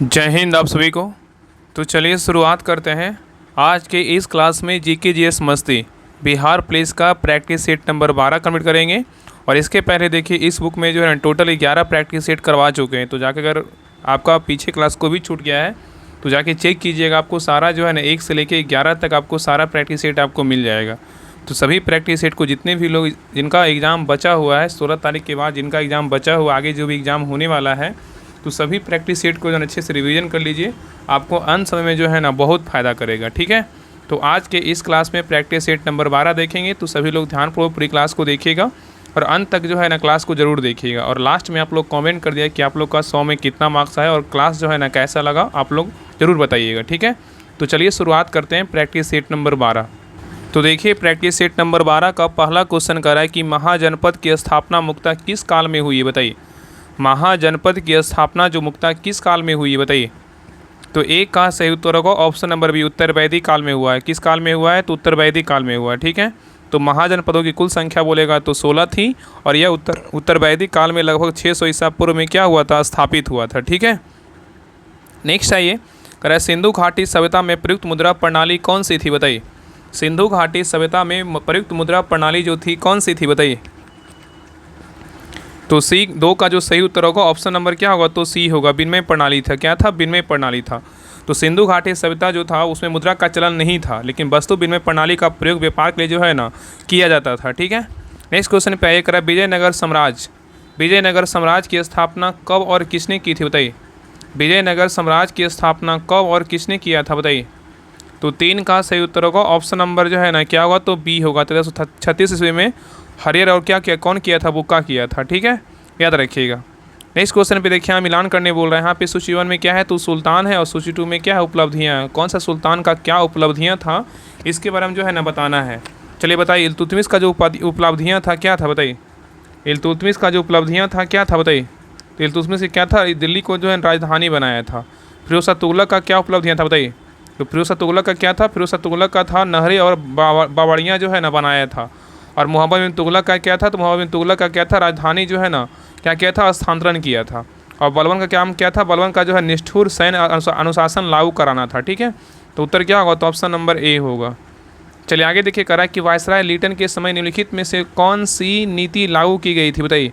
जय हिंद आप सभी को। तो चलिए शुरुआत करते हैं आज के इस क्लास में जीके जीएस मस्ती बिहार पुलिस का प्रैक्टिस सेट नंबर 12 कंप्लीट करेंगे। और इसके पहले देखिए इस बुक में जो है टोटल 11 प्रैक्टिस सेट करवा चुके हैं। तो जाके अगर आपका पीछे क्लास को भी छूट गया है तो जाके चेक कीजिएगा, आपको सारा जो है ना 1 से लेके 11 तक आपको सारा प्रैक्टिस सेट आपको मिल जाएगा। तो सभी प्रैक्टिस सेट को जितने भी लोग जिनका एग्ज़ाम बचा हुआ है 16 तारीख के बाद जिनका एग्ज़ाम बचा हुआ आगे जो भी एग्ज़ाम होने वाला है, तो सभी प्रैक्टिस सेट को जो अच्छे से रिवीजन कर लीजिए, आपको अंत समय में जो है ना बहुत फ़ायदा करेगा। ठीक है, तो आज के इस क्लास में प्रैक्टिस सेट नंबर 12 देखेंगे। तो सभी लोग ध्यानपूर्वक पूरी क्लास को देखिएगा और अंत तक जो है ना क्लास को ज़रूर देखिएगा। और लास्ट में आप लोग कमेंट कर दिया कि आप लोग का 100 में कितना मार्क्स आया और क्लास जो है ना कैसा लगा, आप लोग ज़रूर बताइएगा। ठीक है, तो चलिए शुरुआत करते हैं प्रैक्टिस सेट नंबर 12। तो देखिए प्रैक्टिस सेट नंबर 12 का पहला क्वेश्चन कर रहा है कि महाजनपद की स्थापना मुख्यतः किस काल में हुई है, बताइए। महाजनपद की स्थापना जो मुख्यतः किस काल में हुई है, बताइए। तो एक का सही उत्तर होगा ऑप्शन नंबर बी, उत्तर वैदिक काल में हुआ है। किस काल में हुआ है, तो उत्तर वैदिक काल में हुआ है। ठीक है, तो महाजनपदों की कुल संख्या बोलेगा तो 16 थी और यह उत्तर वैदिक काल में लगभग 600 ईसा पूर्व में क्या हुआ था, स्थापित हुआ था। ठीक है, नेक्स्ट आइए कह रहा है सिंधु घाटी सभ्यता में प्रयुक्त मुद्रा प्रणाली कौन सी थी, बताइए। सिंधु घाटी सभ्यता में प्रयुक्त मुद्रा प्रणाली जो थी कौन सी थी, बताइए। तो सी 2 का जो सही उत्तर होगा ऑप्शन नंबर क्या होगा, तो सी होगा, विनिमय प्रणाली था। क्या था, विनिमय प्रणाली था। तो सिंधु घाटी सभ्यता जो था उसमें मुद्रा का चलन नहीं था, लेकिन वस्तु विनिमय प्रणाली का प्रयोग व्यापार के लिए जो है ना किया जाता था। ठीक है, नेक्स्ट क्वेश्चन पे आइए करा विजयनगर साम्राज्य की स्थापना कब और किसने की थी, बताइए। विजयनगर साम्राज्य की स्थापना कब और किसने किया था, बताइए। तो 3 का सही उत्तर होगा ऑप्शन नंबर जो है ना क्या होगा, तो बी होगा। 1336 ईस्वी में हरियर और क्या कौन किया था, बुक्का किया था। ठीक है, याद रखिएगा। नेक्स्ट क्वेश्चन पे देखिए यहाँ मिलान करने बोल रहे हैं। यहाँ पे सूची 1 में क्या है, तो सुल्तान है और सूची 2 में क्या है, उपलब्धियाँ। कौन सा सुल्तान का क्या उपलब्धियाँ था इसके बारे में जो है ना बताना है। चलिए बताइए इल्तुतमिश का जो उपलब्धियाँ था क्या था, बताइए। इल्तुतमिश का जो उपलब्धियाँ था क्या था, बताइए। तो इल्तुतमिश क्या था, दिल्ली को जो है राजधानी बनाया था। फिरोज शाह तुगलक का क्या उपलब्धियाँ था, बताइए। तो फिरोज शाह तुगलक का क्या था, फिरोज शाह तुगलक का था नहरें और बावड़ियाँ जो है ना बनाया था। और मोहम्मद बिन तुगलक का क्या था, तो मोहम्मद बिन तुगलक का क्या था, राजधानी जो है ना क्या किया था, स्थानांतरण किया था। और बलबन का काम क्या था, बलबन का जो है निष्ठुर सैन्य अनुशासन लागू कराना था। ठीक है, तो उत्तर क्या होगा, तो ऑप्शन नंबर ए होगा। चलिए आगे देखिए करा कि वायसराय लिटन के समय निम्नलिखित में से कौन सी नीति लागू की गई थी, बताइए।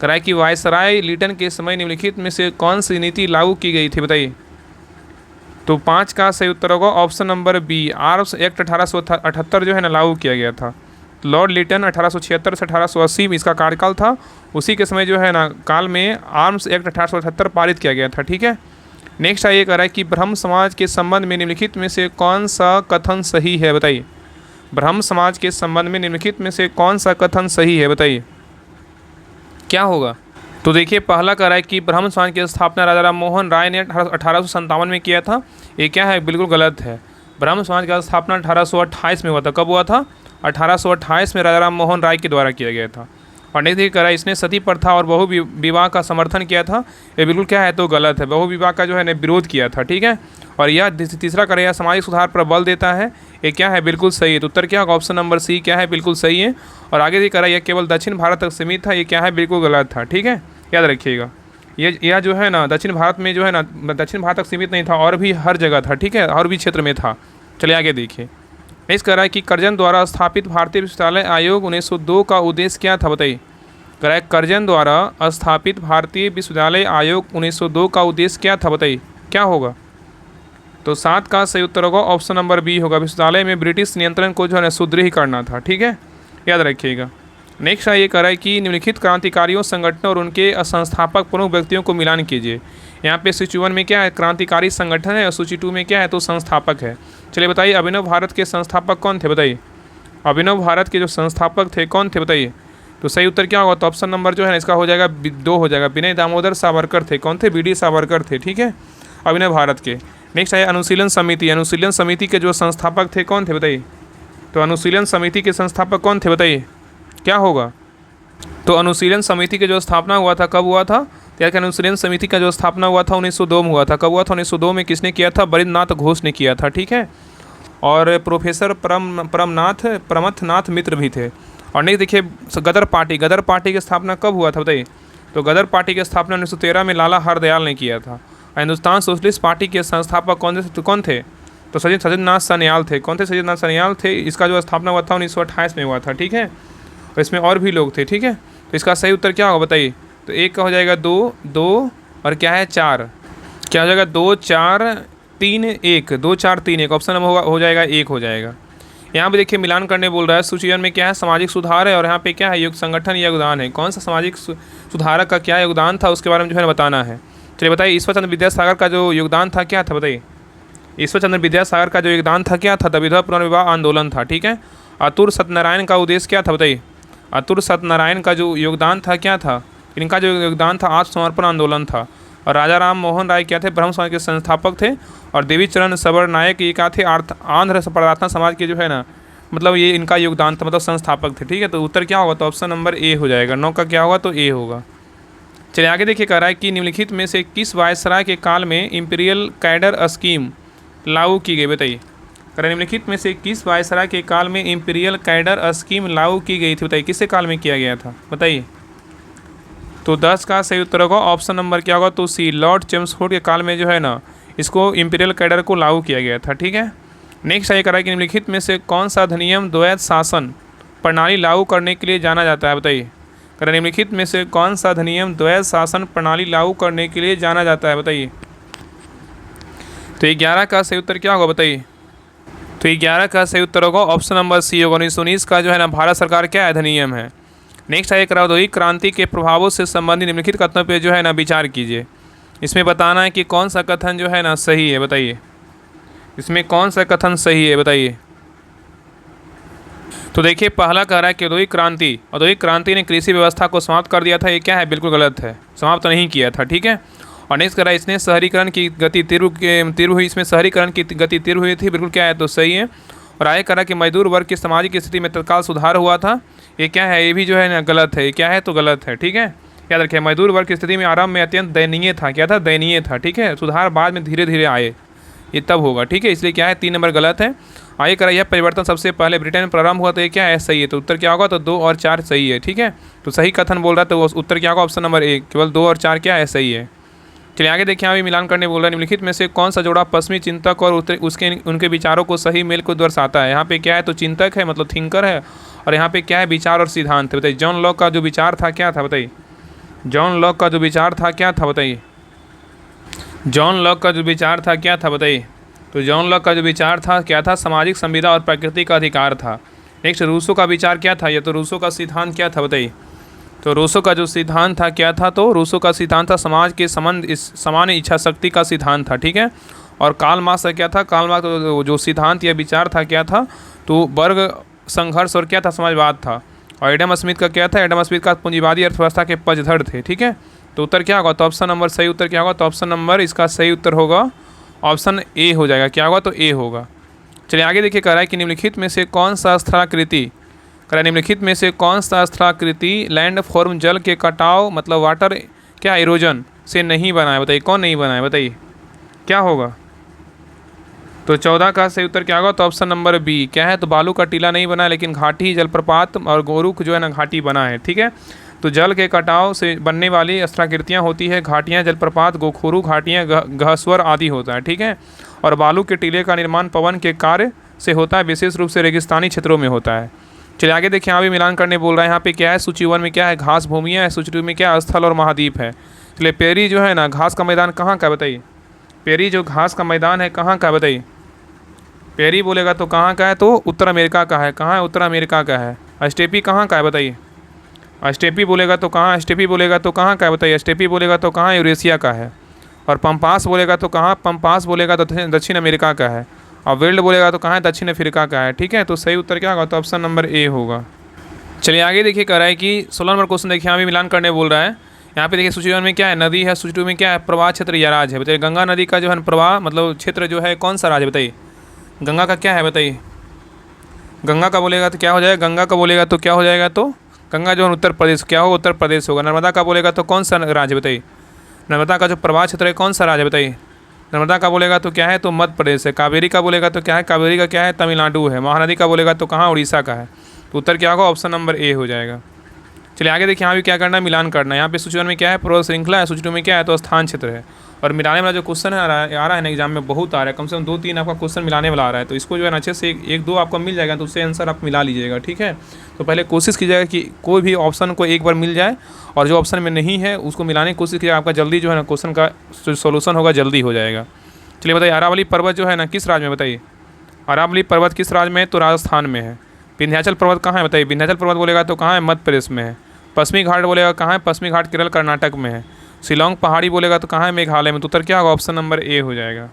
करा कि वायसराय लिटन के समय निम्नलिखित में से कौन सी नीति लागू की गई थी, बताइए। तो 5 का सही उत्तर होगा option number B, arms act 1878 जो है ना लागू किया गया था। लॉर्ड लिटन 1876 से 1880 में इसका कार्यकाल था, उसी के समय जो है ना काल में आर्म्स एक्ट 1878 पारित किया गया था। ठीक है, नेक्स्ट आइए कह रहा है कि ब्रह्म समाज के संबंध में निम्नलिखित में से कौन सा कथन सही है, बताइए। ब्रह्म समाज के संबंध में निम्नलिखित में से कौन सा कथन सही है, बताइए, क्या होगा। तो देखिए पहला कह रहा है कि ब्रह्म समाज की स्थापना राजा राम मोहन राय ने 1857 में किया था, ये क्या है, बिल्कुल गलत है। ब्रह्म समाज की स्थापना 1828 में हुआ था। कब हुआ था, 1828 में राजा राम मोहन राय के द्वारा किया गया था। और नेक्स्ट कह रहा है इसने सती प्रथा और बहु विवाह का समर्थन किया था, ये बिल्कुल क्या है, तो गलत है। बहु विवाह का जो है ना विरोध किया था। ठीक है, और यह तीसरा कह रहा है सामाजिक सुधार पर बल देता है, ये क्या है, बिल्कुल सही है। तो उत्तर क्या होगा, ऑप्शन नंबर सी क्या है, बिल्कुल सही है। और आगे भी कह रहा है यह केवल दक्षिण भारत तक सीमित था, ये क्या है, बिल्कुल गलत था। ठीक है, याद रखिएगा। यह जो है ना दक्षिण भारत में जो है ना दक्षिण भारत तक सीमित नहीं था, और भी हर जगह था। ठीक है, और भी क्षेत्र में था। चलिए आगे देखिए। नेक्स्ट कह रहा है कि कर्जन द्वारा स्थापित भारतीय विश्वविद्यालय आयोग 1902 का उद्देश्य क्या था, बताइए। कह रहा है कर्जन द्वारा स्थापित भारतीय विश्वविद्यालय आयोग 1902 का उद्देश्य क्या था, बताइए, क्या होगा। तो 7 का सही उत्तर होगा ऑप्शन नंबर बी होगा, विश्वविद्यालय में ब्रिटिश नियंत्रण को जो है ना सुदृढ़ करना था। ठीक है, याद रखिएगा। नेक्स्ट ये कह रहा है कि निम्नलिखित क्रांतिकारियों संगठनों और उनके संस्थापक प्रमुख व्यक्तियों को मिलान कीजिए। यहाँ पे सूची 1 में क्या है, क्रांतिकारी संगठन है, और सूची 2 में क्या है, तो संस्थापक है। चलिए बताइए अभिनव भारत के संस्थापक कौन थे, बताइए। अभिनव भारत के जो संस्थापक थे कौन थे, बताइए। तो सही उत्तर क्या होगा, तो ऑप्शन नंबर जो है ना इसका हो जाएगा 2 हो जाएगा, विनय दामोदर सावरकर थे। कौन थे, BD सावरकर थे। ठीक है, अभिनव भारत के। नेक्स्ट है अनुशीलन समिति के जो संस्थापक थे कौन थे, बताइए। तो अनुशीलन समिति के संस्थापक कौन थे, बताइए, क्या होगा। तो अनुशीलन समिति के जो स्थापना हुआ था कब हुआ था, क्या कि अनुशीलन समिति का जो स्थापना हुआ था 1902 में हुआ था। कब हुआ था, 1902 में किसने किया था, बरिंद्रनाथ घोष ने किया था। ठीक है, और प्रोफेसर परमथनाथ मित्र भी थे। और नहीं देखिए गदर पार्टी की स्थापना कब हुआ था, बताइए। तो गदर पार्टी की स्थापना 1913 में लाला हरदयाल ने किया था। हिंदुस्तान सोशलिस्ट पार्टी के संस्थापक कौन थे? तो सचिंद्रनाथ सान्याल थे। कौन थे? सचिंद्रनाथ सान्याल थे। इसका जो स्थापना हुआ था 1928 में हुआ था, ठीक है। और इसमें और भी लोग थे, ठीक है। तो इसका सही उत्तर क्या होगा बताइए? तो एक का हो जाएगा 2, 2 और क्या है 4, क्या हो जाएगा 2, 4, 3, 1, 2, 4, 3, 1, ऑप्शन नंबर हो जाएगा 1 हो जाएगा। यहाँ पे देखिए मिलान करने बोल रहा है। सूचीवन में क्या है? सामाजिक सुधार है, और यहाँ पे क्या है? योग संगठन योगदान है। कौन सा सामाजिक सुधारक का क्या योगदान था उसके बारे में जो है बताना है। चलिए बताइए, ईश्वर चंद्र विद्यासागर का जो योगदान था क्या था? बताइए, ईश्वर चंद्र विद्यासागर का जो योगदान था क्या था? विधवा पुनर्विवाह आंदोलन था, ठीक है। अतुल सत्यनारायण का उद्देश्य क्या था? बताइए, अतुल सत्यनारायण का जो योगदान था क्या था? इनका जो योगदान था आत्मसमर्पण आंदोलन था। और राजा राम मोहन राय क्या थे? ब्रह्म समाज के संस्थापक थे। और देवी चरण सबर नायक ये क्या थे? आंध्र प्रार्थना समाज के जो है ना, मतलब ये इनका योगदान था, मतलब संस्थापक थे, ठीक है। तो उत्तर क्या होगा? तो ऑप्शन नंबर ए हो जाएगा। 9 का क्या होगा? तो ए होगा। चलिए आगे देखिए, कह रहा है कि निम्नलिखित में से किस वायसराय के काल में इंपीरियल कैडर स्कीम लागू की गई? बताइए, कह रहा है निम्नलिखित में से किस वायसराय के काल में इंपीरियल कैडर स्कीम लागू की गई थी? बताइए, किसके काल में किया गया था? बताइए। तो 10 का सही उत्तर होगा ऑप्शन नंबर क्या होगा? तो सी, लॉर्ड चेम्सफोर्ड के काल में जो है ना, इसको इंपीरियल कैडर को लागू किया गया था, ठीक है। नेक्स्ट ये कह रहा है कि निम्नलिखित में से कौन सा अधिनियम द्वैध शासन प्रणाली लागू करने के लिए जाना जाता है? बताइए, कह रहा है निम्नलिखित में से कौन सा अधिनियम द्वैध शासन प्रणाली लागू करने के लिए जाना जाता है? बताइए। तो 11 का सही उत्तर क्या होगा? बताइए। तो 11 का सही उत्तर होगा ऑप्शन नंबर सी होगा। 1919 का जो है ना भारत सरकार क्या अधिनियम है। नेक्स्ट है, औद्योगिक क्रांति के प्रभावों से संबंधित निम्नलिखित कथनों पे जो है ना विचार कीजिए। इसमें बताना है कि कौन सा कथन जो है ना सही है। बताइए, इसमें कौन सा कथन सही है? बताइए। तो देखिए, पहला कह रहा है कि औद्योगिक क्रांति ने कृषि व्यवस्था को समाप्त कर दिया था। ये क्या है? बिल्कुल गलत है, समाप्त तो नहीं किया था, ठीक है। और नेक्स्ट कह रहा है इसने शहरीकरण की गति तीव्र हुई, इसमें शहरीकरण की गति तीव्र हुई थी। बिल्कुल क्या है? तो सही है। और आगे कह रहा है कि मजदूर वर्ग की सामाजिक स्थिति में तत्काल सुधार हुआ था। ये क्या है? ये भी जो है ना गलत है। ये क्या है? तो गलत है, ठीक है। याद रखिए, मजदूर वर्ग की स्थिति में आरंभ में अत्यंत दयनीय था। क्या था? दयनीय था, ठीक है। सुधार बाद में धीरे धीरे आए, ये तब होगा, ठीक है। इसलिए क्या है? 3 नंबर गलत है। आगे करा यह परिवर्तन सबसे पहले ब्रिटेन में प्रारंभ हुआ, तो ये क्या है? सही है। तो उत्तर क्या होगा? तो 2 और 4 सही है, ठीक है। तो सही कथन बोल रहा है, तो उत्तर क्या होगा? ऑप्शन नंबर 1, केवल 2 और 4 क्या है? सही है। चलिए आगे देखिए, अभी मिलान करने बोल रहा है। निम्नलिखित में से कौन सा जोड़ा पश्चिमी चिंतक और उनके विचारों को सही मेल को दर्शाता है? यहाँ पे क्या है? तो चिंतक है, मतलब थिंकर है। और यहाँ पे क्या है? विचार और सिद्धांत है। बताइए, जॉन लॉक का जो विचार था क्या था? बताइए, जॉन लॉक का जो विचार था क्या था? बताइए, जॉन लॉक का जो विचार था क्या था? बताइए। तो जॉन लॉक का जो विचार था क्या था? सामाजिक संविदा और प्रकृति का अधिकार था। नेक्स्ट, रूसो का विचार क्या था? या तो रूसो का सिद्धांत क्या था? बताइए। तो रूसो का जो सिद्धांत था क्या था? तो रूसो का सिद्धांत था समाज के समान इच्छा शक्ति का सिद्धांत था, ठीक है। और कार्ल मार्क्स का क्या था? कार्ल मार्क्स तो जो सिद्धांत या विचार था क्या था? तो वर्ग संघर्ष और क्या था? समाजवाद था। और एडम स्मिथ का क्या था? एडम स्मिथ का पूंजीवादी अर्थव्यवस्था के पक्षधर थे, ठीक है। तो उत्तर क्या होगा? तो ऑप्शन नंबर सही उत्तर क्या होगा? तो ऑप्शन नंबर इसका सही उत्तर होगा ऑप्शन ए हो जाएगा। क्या होगा? तो ए होगा। चलिए आगे देखिए, कह रहा है कि निम्नलिखित में से कौन सा स्थलाकृति, कह रहा है निम्नलिखित में से कौन सा स्थलाकृति लैंड फॉर्म जल के कटाव मतलब वाटर क्या इरोजन से नहीं बना है? बताइए, कौन नहीं बना है? बताइए क्या होगा? तो 14 का सही उत्तर क्या होगा? तो ऑप्शन नंबर बी क्या है? तो बालू का टीला नहीं बना है, लेकिन घाटी जलप्रपात और गोरुख जो है ना घाटी बना है, ठीक है। तो जल के कटाव से बनने वाली स्थलाकृतियाँ होती है घाटियाँ, जलप्रपात, गोखुरु घाटियाँ, गहस्वर आदि होता है, ठीक है। और बालू के टीले का निर्माण पवन के कार्य से होता है, विशेष रूप से रेगिस्तानी क्षेत्रों में होता है। चलिए आगे देखिए, यहाँ भी मिलान करने बोल रहा है। यहाँ पे क्या है? सूची 1 में क्या है? घास भूमियाँ है। सूची 2 में क्या है? स्थल और महाद्वीप है। चलिए, पेरी जो है ना घास का मैदान कहाँ का? बताइए, पेरी जो घास का मैदान है कहाँ का? बताइए, पेरी बोलेगा तो कहाँ का है? तो उत्तर अमेरिका का है। कहाँ है? उत्तर अमेरिका का है। अस्टेपी कहाँ का है? बताइए, अस्टेपी बोलेगा तो कहाँ? अस्टेपी बोलेगा तो कहाँ का है? बताइए, अस्टेपी बोलेगा तो कहाँ? यूरेशिया का है। और पंपास बोलेगा तो कहाँ? पंपास बोलेगा तो दक्षिण अमेरिका का है। और वेल्ड बोलेगा तो कहाँ है? दक्षिण अफ्रीका का है, ठीक है। तो सही उत्तर क्या होगा? तो ऑप्शन नंबर ए होगा। चलिए आगे देखिए, कह रहा है कि 16 नंबर क्वेश्चन देखिए, यहाँ भी मिलान करने बोल रहा है। यहाँ पे देखिए, सूची 1 में क्या है? नदी है। सूची 2 में क्या है? प्रवाह क्षेत्र या राज है। बताइए, गंगा नदी का जो है प्रवाह मतलब क्षेत्र जो है कौन सा राज है? बताइए, गंगा का क्या है? बताइए, गंगा का बोलेगा तो क्या हो जाएगा? गंगा का बोलेगा तो क्या हो जाएगा? तो गंगा जो है उत्तर प्रदेश क्या होगा? उत्तर प्रदेश होगा। नर्मदा का बोलेगा तो कौन सा राज्य? बताइए, नर्मदा का जो प्रवाह क्षेत्र है कौन सा राज्य? बताइए, नर्मदा का बोलेगा तो क्या है? तो मध्य प्रदेश है। कावेरी का बोलेगा तो क्या है? कावेरी का क्या है? तमिलनाडु है। महानदी का बोलेगा तो कहाँ? उड़ीसा का है। तो उत्तर क्या होगा? ऑप्शन नंबर ए हो जाएगा। चलिए आगे देखिए, यहाँ भी क्या करना है? मिलान करना है। यहाँ पे सूची 1 में क्या है? पर्वत श्रृंखला है। सूची 2 में क्या है? तो स्थान क्षेत्र है। और मिलाने वाला जो क्वेश्चन है आ रहा है ना एग्जाम में, बहुत आ रहा है, कम से कम 2-3 आपका क्वेश्चन मिलाने वाला आ रहा है। तो इसको जो है ना अच्छे से एक दो आपको मिल जाएगा तो उससे आंसर आप मिला लीजिएगा, ठीक है। तो पहले कोशिश कीजिएगा कि कोई भी ऑप्शन को एक बार मिल जाए, और जो ऑप्शन में नहीं है उसको मिलाने की कोशिश कीजिएगा, आपका जल्दी जो है ना क्वेश्चन का जो सोल्यूशन होगा जल्दी हो जाएगा। चलिए बताइए, अरावली पर्वत जो है ना किस राज्य में, बताइए अरावली पर्वत किस राज्य में है? तो राजस्थान में है। विंध्याचल पर्वत कहाँ है? बताइए विंध्याचल पर्वत बोलेगा तो कहाँ है? मध्य प्रदेश में है। पश्चिमी घाट बोलेगा कहाँ है? पश्चिमी घाट केरल कर्नाटक में है। शिलोंग पहाड़ी बोलेगा तो कहाँ है? मेघालय में। तो उत्तर क्या होगा? ऑप्शन नंबर ए हो जाएगा।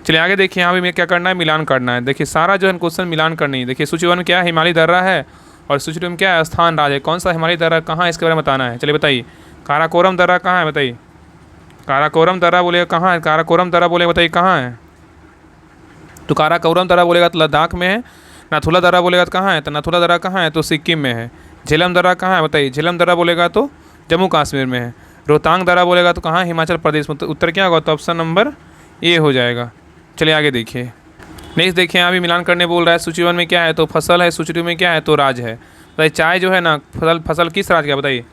चलिए आगे देखिए, यहाँ भी मैं क्या करना है, मिलान करना है। देखिए सारा जो है क्वेश्चन मिलान करनी है। देखिए सूची 1 में क्या है? हिमालय दर्रा है, और सूची 2 में क्या है? स्थान राज्य है। कौन सा हिमालय दर्रा कहाँ है इसके बारे में बताना है। चलिए बताइए, काराकोरम दर्रा कहाँ है? बताइए काराकोरम दर्रा बोलेगा कहाँ है? काराकोरम दर्रा बोलेगा बताइए कहाँ है? तो काराकोरम दर्रा बोलेगा तो लद्दाख में है। नाथुला दर्रा बोलेगा तो कहाँ है? तो नाथुला दर्रा कहाँ है? तो सिक्किम में है। झेलम दर्रा कहाँ है? बताइए झेलम दर्रा बोलेगा तो जम्मू कश्मीर में है। रोहतांग दर्रा बोलेगा तो कहाँ? हिमाचल प्रदेश में। तो उत्तर क्या होगा? तो ऑप्शन नंबर ए हो जाएगा। चलिए आगे देखिए, नेक्स्ट देखिए, यहाँ भी मिलान करने बोल रहा है। सूची 1 में क्या है? तो फसल है। सूची 2 में क्या है? तो राज है। बताइए चाय जो है ना फसल किस राज्य का? बताइए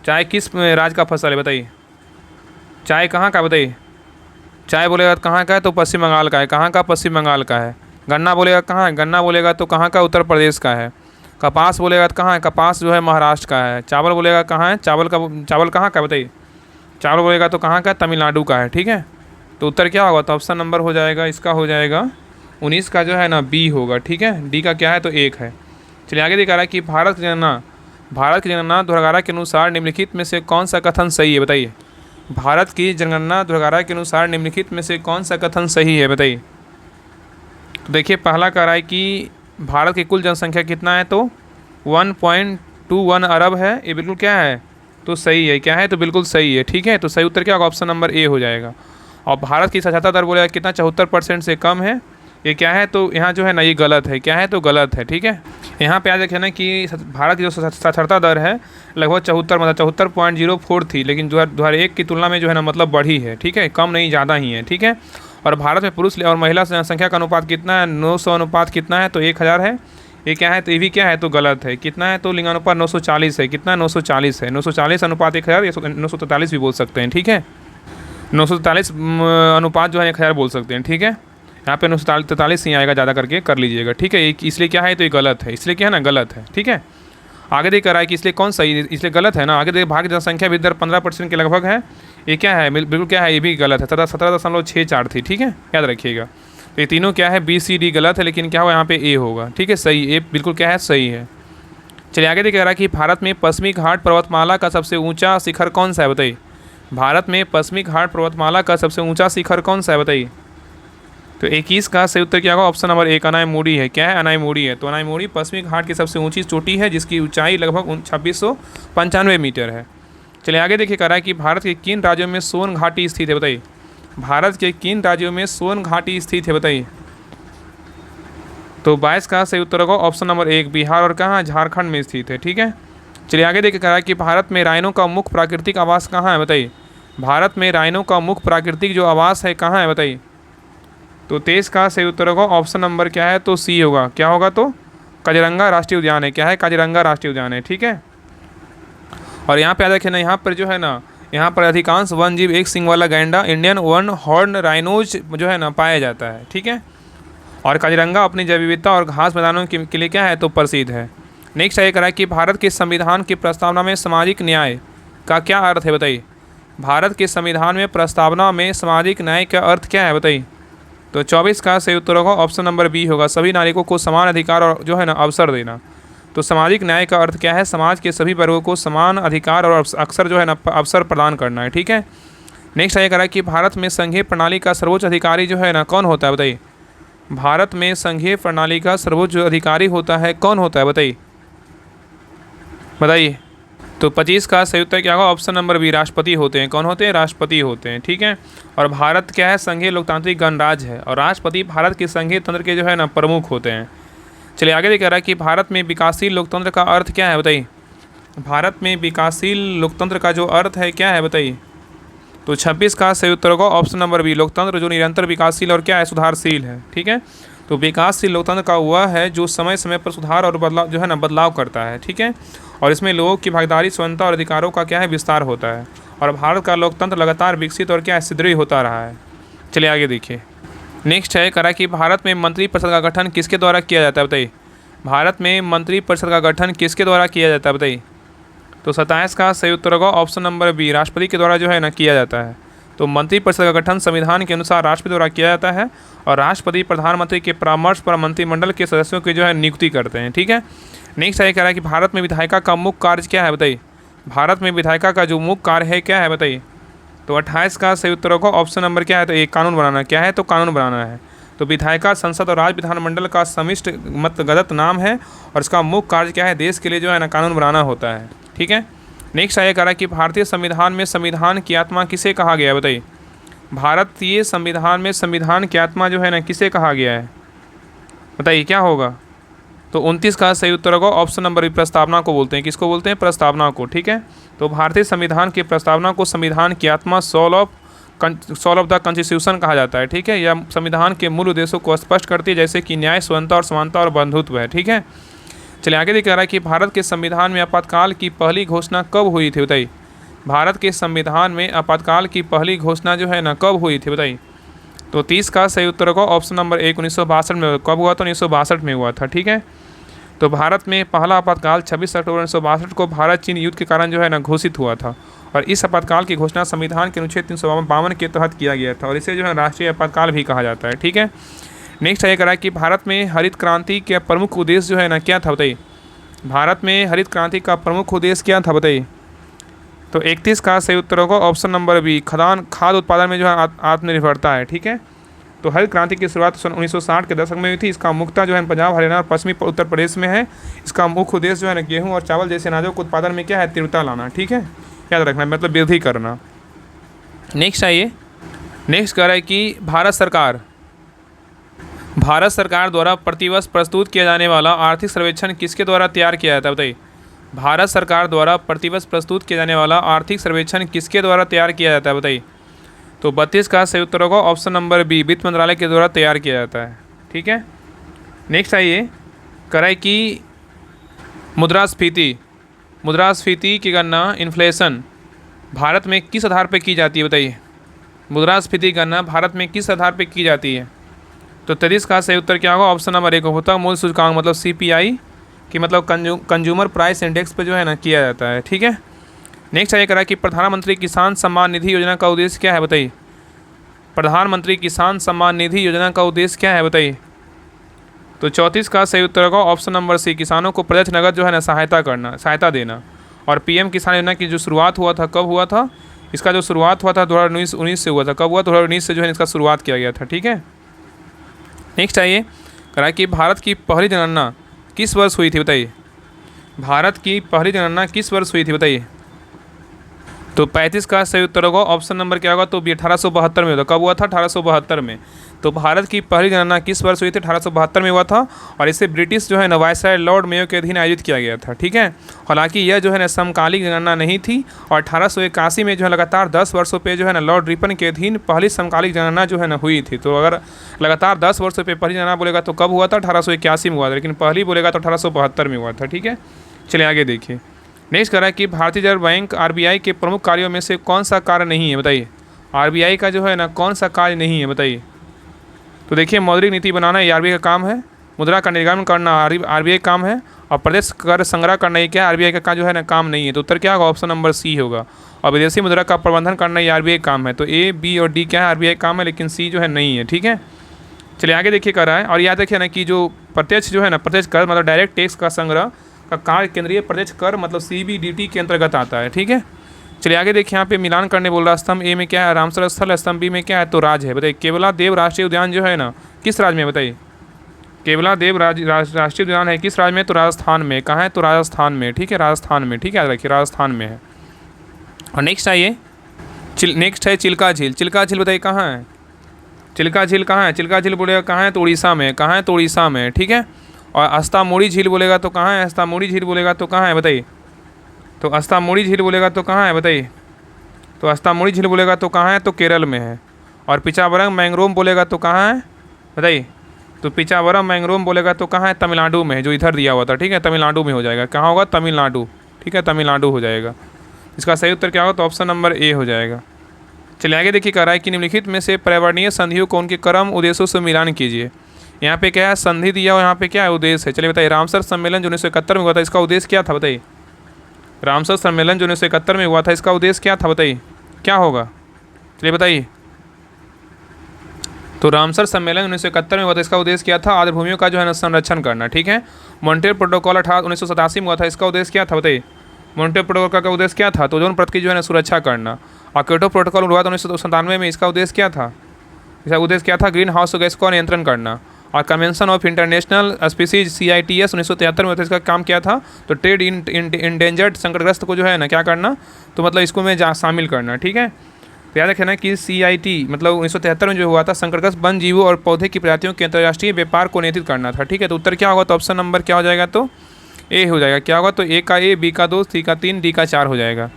चाय किस राज्य का फसल है? बताइए चाय कहाँ का? बताइए चाय बोलेगा तो कहाँ का है? तो पश्चिम बंगाल का है। कहाँ का? पश्चिम बंगाल का है। गन्ना बोलेगा कहाँ है? गन्ना बोलेगा तो कहाँ का? उत्तर प्रदेश का है। कपास बोलेगा तो कहाँ है? कपास जो है महाराष्ट्र का है। चावल बोलेगा कहाँ है? चावल कहाँ का? बताइए चावल बोलेगा तो कहाँ का? तमिलनाडु का है, ठीक है। तो उत्तर क्या होगा? तो ऑप्शन नंबर हो जाएगा, इसका हो जाएगा 19 का जो है ना बी होगा, ठीक है। डी का क्या है? तो 1 है। चलिए आगे दिखा रहा है कि भारत की जनगणना धुरगारा के अनुसार निम्नलिखित में से कौन सा कथन सही है? बताइए भारत की जनगणना धुरगारा के अनुसार निम्नलिखित में से कौन सा कथन सही है? बताइए। तो देखिए पहला कह रहा है कि भारत की कुल जनसंख्या कितना है? तो 1.21 अरब है। ये बिल्कुल क्या है? तो सही है। क्या है? तो बिल्कुल सही है, ठीक है। तो सही उत्तर क्या होगा? ऑप्शन नंबर ए हो जाएगा। और भारत की साक्षरता दर बोलेगा कितना? 74% से कम है। ये क्या है? तो यहाँ जो है ना ये गलत है। क्या है? तो गलत है, ठीक है। यहाँ पे याद रखें ना कि भारत की जो साक्षरता दर है लगभग 74.04 थी, लेकिन 2001 की तुलना में जो है ना मतलब बढ़ी है, ठीक है। कम नहीं, ज़्यादा ही है, ठीक है। और भारत में पुरुष और महिला संख्या का अनुपात कितना है? 900 अनुपात कितना है? तो 1000 है। ये क्या है? तो ये भी क्या है? तो गलत है। कितना है? तो लिंगानुपात 940 है। कितना? 940 है। 940 अनुपात 1000 या 943 भी बोल सकते हैं, ठीक है। 943 अनुपात जो है 1000 बोल सकते हैं, ठीक है। यहाँ पे 943 ही आएगा, ज़्यादा करके कर लीजिएगा, ठीक है। इसलिए क्या है? तो ये गलत है। इसलिए क्या है ना? गलत है, ठीक है। आगे देख कर रहा है कि इसलिए कौन सही? इसलिए गलत है ना। आगे देख भारत की जनसंख्या वृद्धि दर 15% के लगभग है। ये क्या है? बिल्कुल क्या है? ये भी गलत है। 17.64 थी, ठीक है, याद रखिएगा। तो ये तीनों क्या है? बी सी डी गलत है, लेकिन क्या होगा यहाँ पे ए होगा, ठीक है। सही ए बिल्कुल क्या है? सही है। चलिए आगे देख रहा है कि भारत में पश्चिमी घाट पर्वतमाला का सबसे ऊँचा शिखर कौन सा है? बताइए भारत में पश्चिमी घाट पर्वतमाला का सबसे ऊँचा शिखर कौन सा है? बताइए। तो 21 का सही उत्तर क्या होगा? ऑप्शन नंबर 1 अनायमुड़ी है। क्या है? अनायमुड़ी है। तो अनायमुड़ी पश्चिमी घाट की सबसे ऊंची चोटी है, जिसकी ऊंचाई लगभग 2695 मीटर है। चलिए आगे देखिए, कह रहा है कि भारत के किन राज्यों में सोन घाटी स्थित है? बताइए भारत के किन राज्यों में सोन घाटी स्थित है? बताइए। तो 22 का सही उत्तर होगा ऑप्शन नंबर 1 बिहार, और कहाँ? झारखंड में स्थित है, ठीक है। चलिए आगे देखिए, कह रहा है कि भारत में राइनो का मुख्य प्राकृतिक आवास कहाँ है? बताइए भारत में राइनो का मुख्य प्राकृतिक जो आवास है कहाँ है? बताइए। तो 23 का सही उत्तर होगा ऑप्शन नंबर क्या है? तो सी होगा। क्या होगा? तो काजीरंगा राष्ट्रीय उद्यान है। क्या है? काजीरंगा राष्ट्रीय उद्यान है, ठीक है। और यहाँ पे याद रखें ना, यहाँ पर जो है ना, यहाँ पर अधिकांश वन जीव एक सिंग वाला गैंडा इंडियन वन हॉर्न राइनोज जो है ना पाया जाता है, ठीक है। और काजीरंगा अपनी जैव विविधता और घास मैदानों के लिए क्या है? तो प्रसिद्ध है। नेक्स्ट ये कह रहा है कि भारत के संविधान की प्रस्तावना में सामाजिक न्याय का क्या अर्थ है? बताइए भारत के संविधान में प्रस्तावना में सामाजिक न्याय का अर्थ क्या है? बताइए। तो 24 का सही उत्तर होगा ऑप्शन नंबर बी होगा, सभी नागरिकों को समान अधिकार और जो है ना अवसर देना। तो सामाजिक न्याय का अर्थ क्या है? समाज के सभी वर्गों को समान अधिकार और अवसर जो है ना अवसर प्रदान करना है, ठीक है। नेक्स्ट ये कह रहा है कि भारत में संघीय प्रणाली का सर्वोच्च अधिकारी जो है ना कौन होता है? बताइए भारत में संघीय प्रणाली का सर्वोच्च अधिकारी होता है कौन होता है? बताइए बताइए। तो 25 का सही उत्तर क्या होगा? ऑप्शन नंबर बी राष्ट्रपति होते हैं। कौन होते हैं? राष्ट्रपति होते हैं, ठीक है। और भारत क्या है? संघीय लोकतांत्रिक गणराज्य है, और राष्ट्रपति भारत के संघीय तंत्र के जो है ना प्रमुख होते हैं। चलिए आगे देख रहा है कि भारत में विकासशील लोकतंत्र का अर्थ क्या है? बताइए भारत में विकासशील लोकतंत्र का जो अर्थ है क्या है? बताइए। तो 26 का सही उत्तर होगा ऑप्शन नंबर बी लोकतंत्र जो निरंतर विकासशील और क्या है? सुधारशील है, ठीक है। तो विकासशील लोकतंत्र का वह है जो समय समय पर सुधार और बदलाव जो है ना बदलाव करता है, ठीक है। और इसमें लोगों की भागीदारी, स्वतंत्रता और अधिकारों का क्या है? विस्तार होता है। और भारत का लोकतंत्र लगातार विकसित और क्या है, सुदृढ़ होता रहा है। चलिए आगे देखिए। नेक्स्ट है करा कि भारत में मंत्रिपरिषद का गठन किसके द्वारा किया जाता है, बताइए। भारत में मंत्रिपरिषद का गठन किसके द्वारा किया जाता है, बताइए। तो 27 का सही उत्तर होगा ऑप्शन नंबर बी, राष्ट्रपति के द्वारा जो है ना किया जाता है। तो मंत्रिपरिषद का गठन संविधान के अनुसार राष्ट्रपति द्वारा किया जाता है और राष्ट्रपति प्रधानमंत्री के परामर्श पर मंत्रिमंडल के सदस्यों की जो है नियुक्ति करते हैं, ठीक है। नेक्स्ट है कह रहा है कि भारत में विधायिका का मुख्य कार्य क्या है, बताइए। भारत में विधायिका का जो मुख्य कार्य है क्या है, बताइए। तो 28 का सही उत्तर होगा ऑप्शन नंबर क्या है, तो एक कानून बनाना। क्या है, तो कानून बनाना है। तो विधायिका संसद और राज्य विधानमंडल का समिष्ट मतगत नाम है और इसका मुख्य कार्य क्या है, देश के लिए जो है ना कानून बनाना होता है, ठीक है। नेक्स्ट आइए कह रहा है कि भारतीय संविधान में संविधान की आत्मा किसे कहा गया है, बताइए। भारतीय संविधान में संविधान की आत्मा जो है ना किसे कहा गया है, बताइए क्या होगा। तो 29 का सही उत्तर होगा ऑप्शन नंबर बी, प्रस्तावना को बोलते हैं। किसको बोलते हैं, प्रस्तावना को, ठीक है। तो भारतीय संविधान की प्रस्तावना को संविधान की आत्मा, सोल ऑफ द कॉन्स्टिट्यूशन कहा जाता है, ठीक है। यह संविधान के मूल उद्देश्यों को स्पष्ट करती है, जैसे कि न्याय, स्वतंत्रता और समानता और बंधुत्व है, ठीक है। चलिए आगे देखिए रहा है कि भारत के संविधान में आपातकाल की पहली घोषणा कब हुई थी, बताइए। भारत के संविधान में आपातकाल की पहली घोषणा जो है ना कब हुई थी, बताइए। तो 30 का सही उत्तर होगा ऑप्शन नंबर एक, 1962 में। कब हुआ, तो 1962 में हुआ था, ठीक है। तो भारत में पहला आपातकाल 26 अक्टूबर 1962 को भारत चीन युद्ध के कारण जो है ना घोषित हुआ था और इस आपातकाल की घोषणा संविधान के अनुच्छेद 352 के तहत किया गया था और इसे जो है राष्ट्रीय आपातकाल भी कहा जाता है, ठीक है। नेक्स्ट है करा कि भारत में हरित क्रांति के प्रमुख उद्देश्य जो है ना क्या था, बताइए। भारत में हरित क्रांति का प्रमुख उद्देश्य क्या था, बताइए। तो 31 का सही उत्तर होगा ऑप्शन नंबर बी, खाद्य उत्पादन में जो है आत्मनिर्भरता है, ठीक है। तो हरित क्रांति की शुरुआत 1960 के दशक में हुई थी। इसका मुख्यतः जो है पंजाब, हरियाणा और पश्चिमी उत्तर प्रदेश में है। इसका मुख्य उद्देश्य जो है ना गेहूं और चावल जैसे अनाजों के उत्पादन में क्या है, तीव्रता लाना, ठीक है, याद रखना, मतलब वृद्धि करना। नेक्स्ट आइए। नेक्स्ट कह रहा है कि भारत सरकार द्वारा प्रतिवर्ष प्रस्तुत किया जाने वाला आर्थिक सर्वेक्षण किसके द्वारा तैयार किया जाता है, बताइए। भारत सरकार द्वारा प्रतिवर्ष प्रस्तुत किया जाने वाला आर्थिक सर्वेक्षण किसके द्वारा तैयार किया जाता है, बताइए। तो 32 का सही उत्तर होगा ऑप्शन नंबर बी, वित्त मंत्रालय के द्वारा तैयार किया जाता है, ठीक है। नेक्स्ट आइए कह रहा है कि मुद्रास्फीति की गणना, इन्फ्लेशन, भारत में किस आधार पर की जाती है, बताइए। मुद्रास्फीति गणना भारत में किस आधार पर की जाती है। तो 33 का सही उत्तर क्या होगा ऑप्शन नंबर एक, होता मूल्य सूचकांक, मतलब CPI कि मतलब कंज्यूमर प्राइस इंडेक्स पे जो है ना किया जाता है, ठीक है। नेक्स्ट आइए करा कि प्रधानमंत्री किसान सम्मान निधि योजना का उद्देश्य क्या है, बताइए। प्रधानमंत्री किसान सम्मान निधि योजना का उद्देश्य क्या है, बताइए। तो 34 का सही उत्तर होगा ऑप्शन नंबर सी, किसानों को प्रत्यक्ष नगद जो है ना सहायता देना। और PM किसान योजना की जो शुरुआत हुआ था, कब हुआ था, इसका जो शुरुआत हुआ था 2019 से हुआ था। कब हुआ, 2019 से जो है इसका शुरुआत किया गया था, ठीक है। नेक्स्ट आइए करा कि भारत की पहली जनगणना किस वर्ष हुई थी, बताइए। भारत की पहली जनगणना किस वर्ष हुई थी, बताइए। तो 35 का सही उत्तर होगा ऑप्शन नंबर क्या होगा, तो 1872 में होता। कब हुआ था, 1872 में। तो भारत की पहली जनगणना किस वर्ष हुई थी, 1872 में हुआ था और इसे ब्रिटिश जो है ना वायसराय लॉर्ड मेयो के अधीन आयोजित किया गया था, ठीक है। हालांकि यह जो है ना समकालीन जनगणना नहीं थी और 1881 में जो है लगातार 10 वर्षों पे जो है ना लॉर्ड रिपन के अधीन पहली समकालीन जनगणना जो है ना हुई थी। तो अगर लगातार 10 वर्षों पे पहली जनगणना बोलेगा तो कब हुआ था, 1881 में हुआ था, लेकिन पहली बोलेगा तो 1872 में हुआ था, ठीक है। चलिए आगे देखिए। नेक्स्ट कह रहा है कि भारतीय रिजर्व बैंक RBI के प्रमुख कार्यों में से कौन सा कार्य नहीं है, बताइए। RBI का जो है ना कौन सा कार्य नहीं है, बताइए। तो देखिए, मौद्रिक नीति बनाना ये RBI का काम है, मुद्रा का निर्गमन करना RBI का काम है और प्रदेश कर संग्रह करना ये क्या RBI का जो है ना काम नहीं है। तो उत्तर क्या होगा, ऑप्शन नंबर सी होगा। और विदेशी मुद्रा का प्रबंधन करना ये RBI काम है। तो A, B और D क्या है, RBI काम है, लेकिन C जो है नहीं है, ठीक है। चलिए आगे देखिए कर रहा है। और याद रखिए ना कि जो प्रत्यक्ष जो है ना प्रत्यक्ष कर मतलब डायरेक्ट टैक्स का संग्रह का कार्य केंद्रीय प्रत्यक्ष कर मतलब CBDT के अंतर्गत आता है, ठीक है। चलिए आगे देखिए, यहाँ पे मिलान करने बोल रहा है। स्तंभ ए में क्या है, रामसर स्थल, स्तंभ बी में क्या है, तो राज है। बताइए केवला देव राष्ट्रीय उद्यान जो है ना किस राज्य में, बताइए। केवला देव राष्ट्रीय उद्यान है किस राज्य में, तो राजस्थान में। कहाँ है, तो राजस्थान में, ठीक है, राजस्थान में, ठीक है, याद रखिए राजस्थान में है। और नेक्स्ट आइए, नेक्स्ट है चिल्का झील। चिल्का झील बताइए कहाँ है, चिल्का झील कहाँ है। चिल्का झील बोलेगा कहाँ है, तो उड़ीसा में। कहाँ है, तो उड़ीसा में, ठीक है। और अस्तामुड़ी झील बोलेगा तो कहाँ है, अस्तामुड़ी झील बोलेगा तो कहाँ है, बताइए। तो अस्तामुड़ी झील बोलेगा तो कहाँ है, बताइए। तो अस्तामुड़ी झील बोलेगा तो कहाँ है, तो केरल में है। और पिचावरम मैंग्रोव बोलेगा तो कहाँ है, बताइए। तो पिचावरम मैंग्रोव बोलेगा तो कहाँ है, तमिलनाडु में है, जो इधर दिया हुआ था, ठीक है, तमिलनाडु में हो जाएगा। कहाँ होगा, तमिलनाडु, ठीक है, तमिलनाडु हो जाएगा। इसका सही उत्तर क्या होगा? तो ऑप्शन नंबर ए हो जाएगा। चलिए आगे देखिए, कह रहा है कि निम्नलिखित में से पर्यावरणीय संधियों को उनके क्रम उद्देश्यों से मिलान कीजिए। यहाँ पे क्या है? संधि दिया और यहाँ पे क्या है? उद्देश्य है। चलिए बताइए, रामसर सम्मेलन जो 1971 में हुआ था, इसका उद्देश्य क्या था? बताइए, रामसर सम्मेलन जो 1971 में हुआ था, इसका उद्देश्य क्या था? बताइए क्या होगा? चलिए बताइए। तो रामसर सम्मेलन 1971 में हुआ था, इसका उद्देश्य क्या था? आर्द्र भूमियों का जो है ना संरक्षण करना। ठीक है। मॉन्ट्रियल प्रोटोकॉल 1987 में हुआ था, इसका उद्देश्य क्या था? बताइए, मॉन्ट्रियल प्रोटोकॉल का उद्देश्य क्या था? तो ओजोन परत की जो है ना सुरक्षा करना। और क्योटो प्रोटोकॉल हुआ था 1997 में, इसका उद्देश्य क्या था? इसका उद्देश्य क्या था? ग्रीन हाउस गैस का नियंत्रण करना। और convention of international species CITES 1973 में होता है, इसका काम क्या था? तो ट्रेड इंडेंजर्ड संकटग्रस्त को जो है ना क्या करना? तो मतलब इसको में शामिल करना। ठीक है। तो याद रखना कि CIT मतलब 1973 में जो हुआ था, संकटग्रस्त वन जीवों और पौधे की प्रजातियों के अंतर्राष्ट्रीय व्यापार को नियंत्रित करना था। ठीक है। तो उत्तर क्या होगा? तो ऑप्शन नंबर क्या हो जाएगा? तो ए हो जाएगा। क्या होगा? तो ए का ए, बी का 2, सी का 3, डी का 4 हो जाएगा।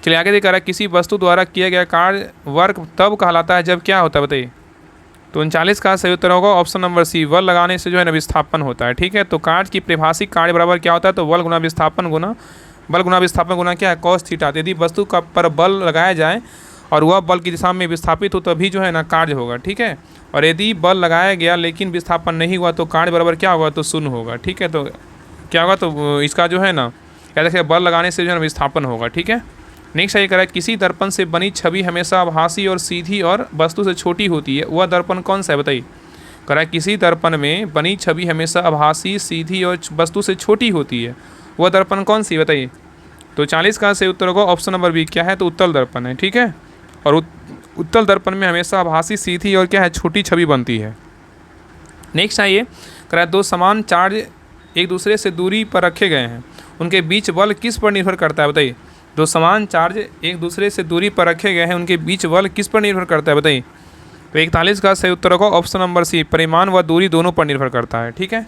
चलिए आगे देखा रहा है, किसी वस्तु द्वारा किया गया कार्य वर्क तब कहलाता है जब क्या होता है? बताइए। तो 39 का सही उत्तर होगा ऑप्शन नंबर सी, बल लगाने से जो है ना विस्थापन होता है। ठीक है। तो कार्य की परिभाषिक कार्य बराबर क्या होता है? तो बल गुना विस्थापन गुना क्या है? Cos theta. यदि वस्तु का पर बल लगाया जाए और वह बल की दिशा में विस्थापित हो तभी जो है ना कार्य होगा। ठीक है। और यदि बल लगाया गया लेकिन विस्थापन नहीं हुआ तो कार्य बराबर क्या होगा? तो शून्य होगा। ठीक है। तो क्या होगा? तो इसका जो है ना क्या देखिए, बल लगाने से जो है ना विस्थापन होगा। ठीक है। नेक्स्ट ये करा, किसी दर्पण से बनी छवि हमेशा आभासी और सीधी और वस्तु से छोटी होती है, वह दर्पण कौन सा है? बताइए। करा, किसी दर्पण में बनी छवि हमेशा आभासी, सीधी और वस्तु से छोटी होती है, वह दर्पण कौन सी? बताइए। तो 40 का सही उत्तर होगा ऑप्शन नंबर बी। क्या है? तो उत्तल दर्पण है। ठीक है। और उत्तल दर्पण में हमेशा आभासी, सीधी और क्या है? छोटी छवि बनती है। नेक्स्ट आइए, करा, दो समान चार्ज एक दूसरे से दूरी पर रखे गए हैं, उनके बीच बल किस पर निर्भर करता है? बताइए। दो समान चार्ज एक दूसरे से दूरी पर रखे गए हैं, उनके बीच बल किस पर निर्भर करता है? बताइए। तो 41 का सही उत्तर होगा ऑप्शन नंबर सी, परिमाण व दूरी दोनों पर निर्भर करता है। ठीक है।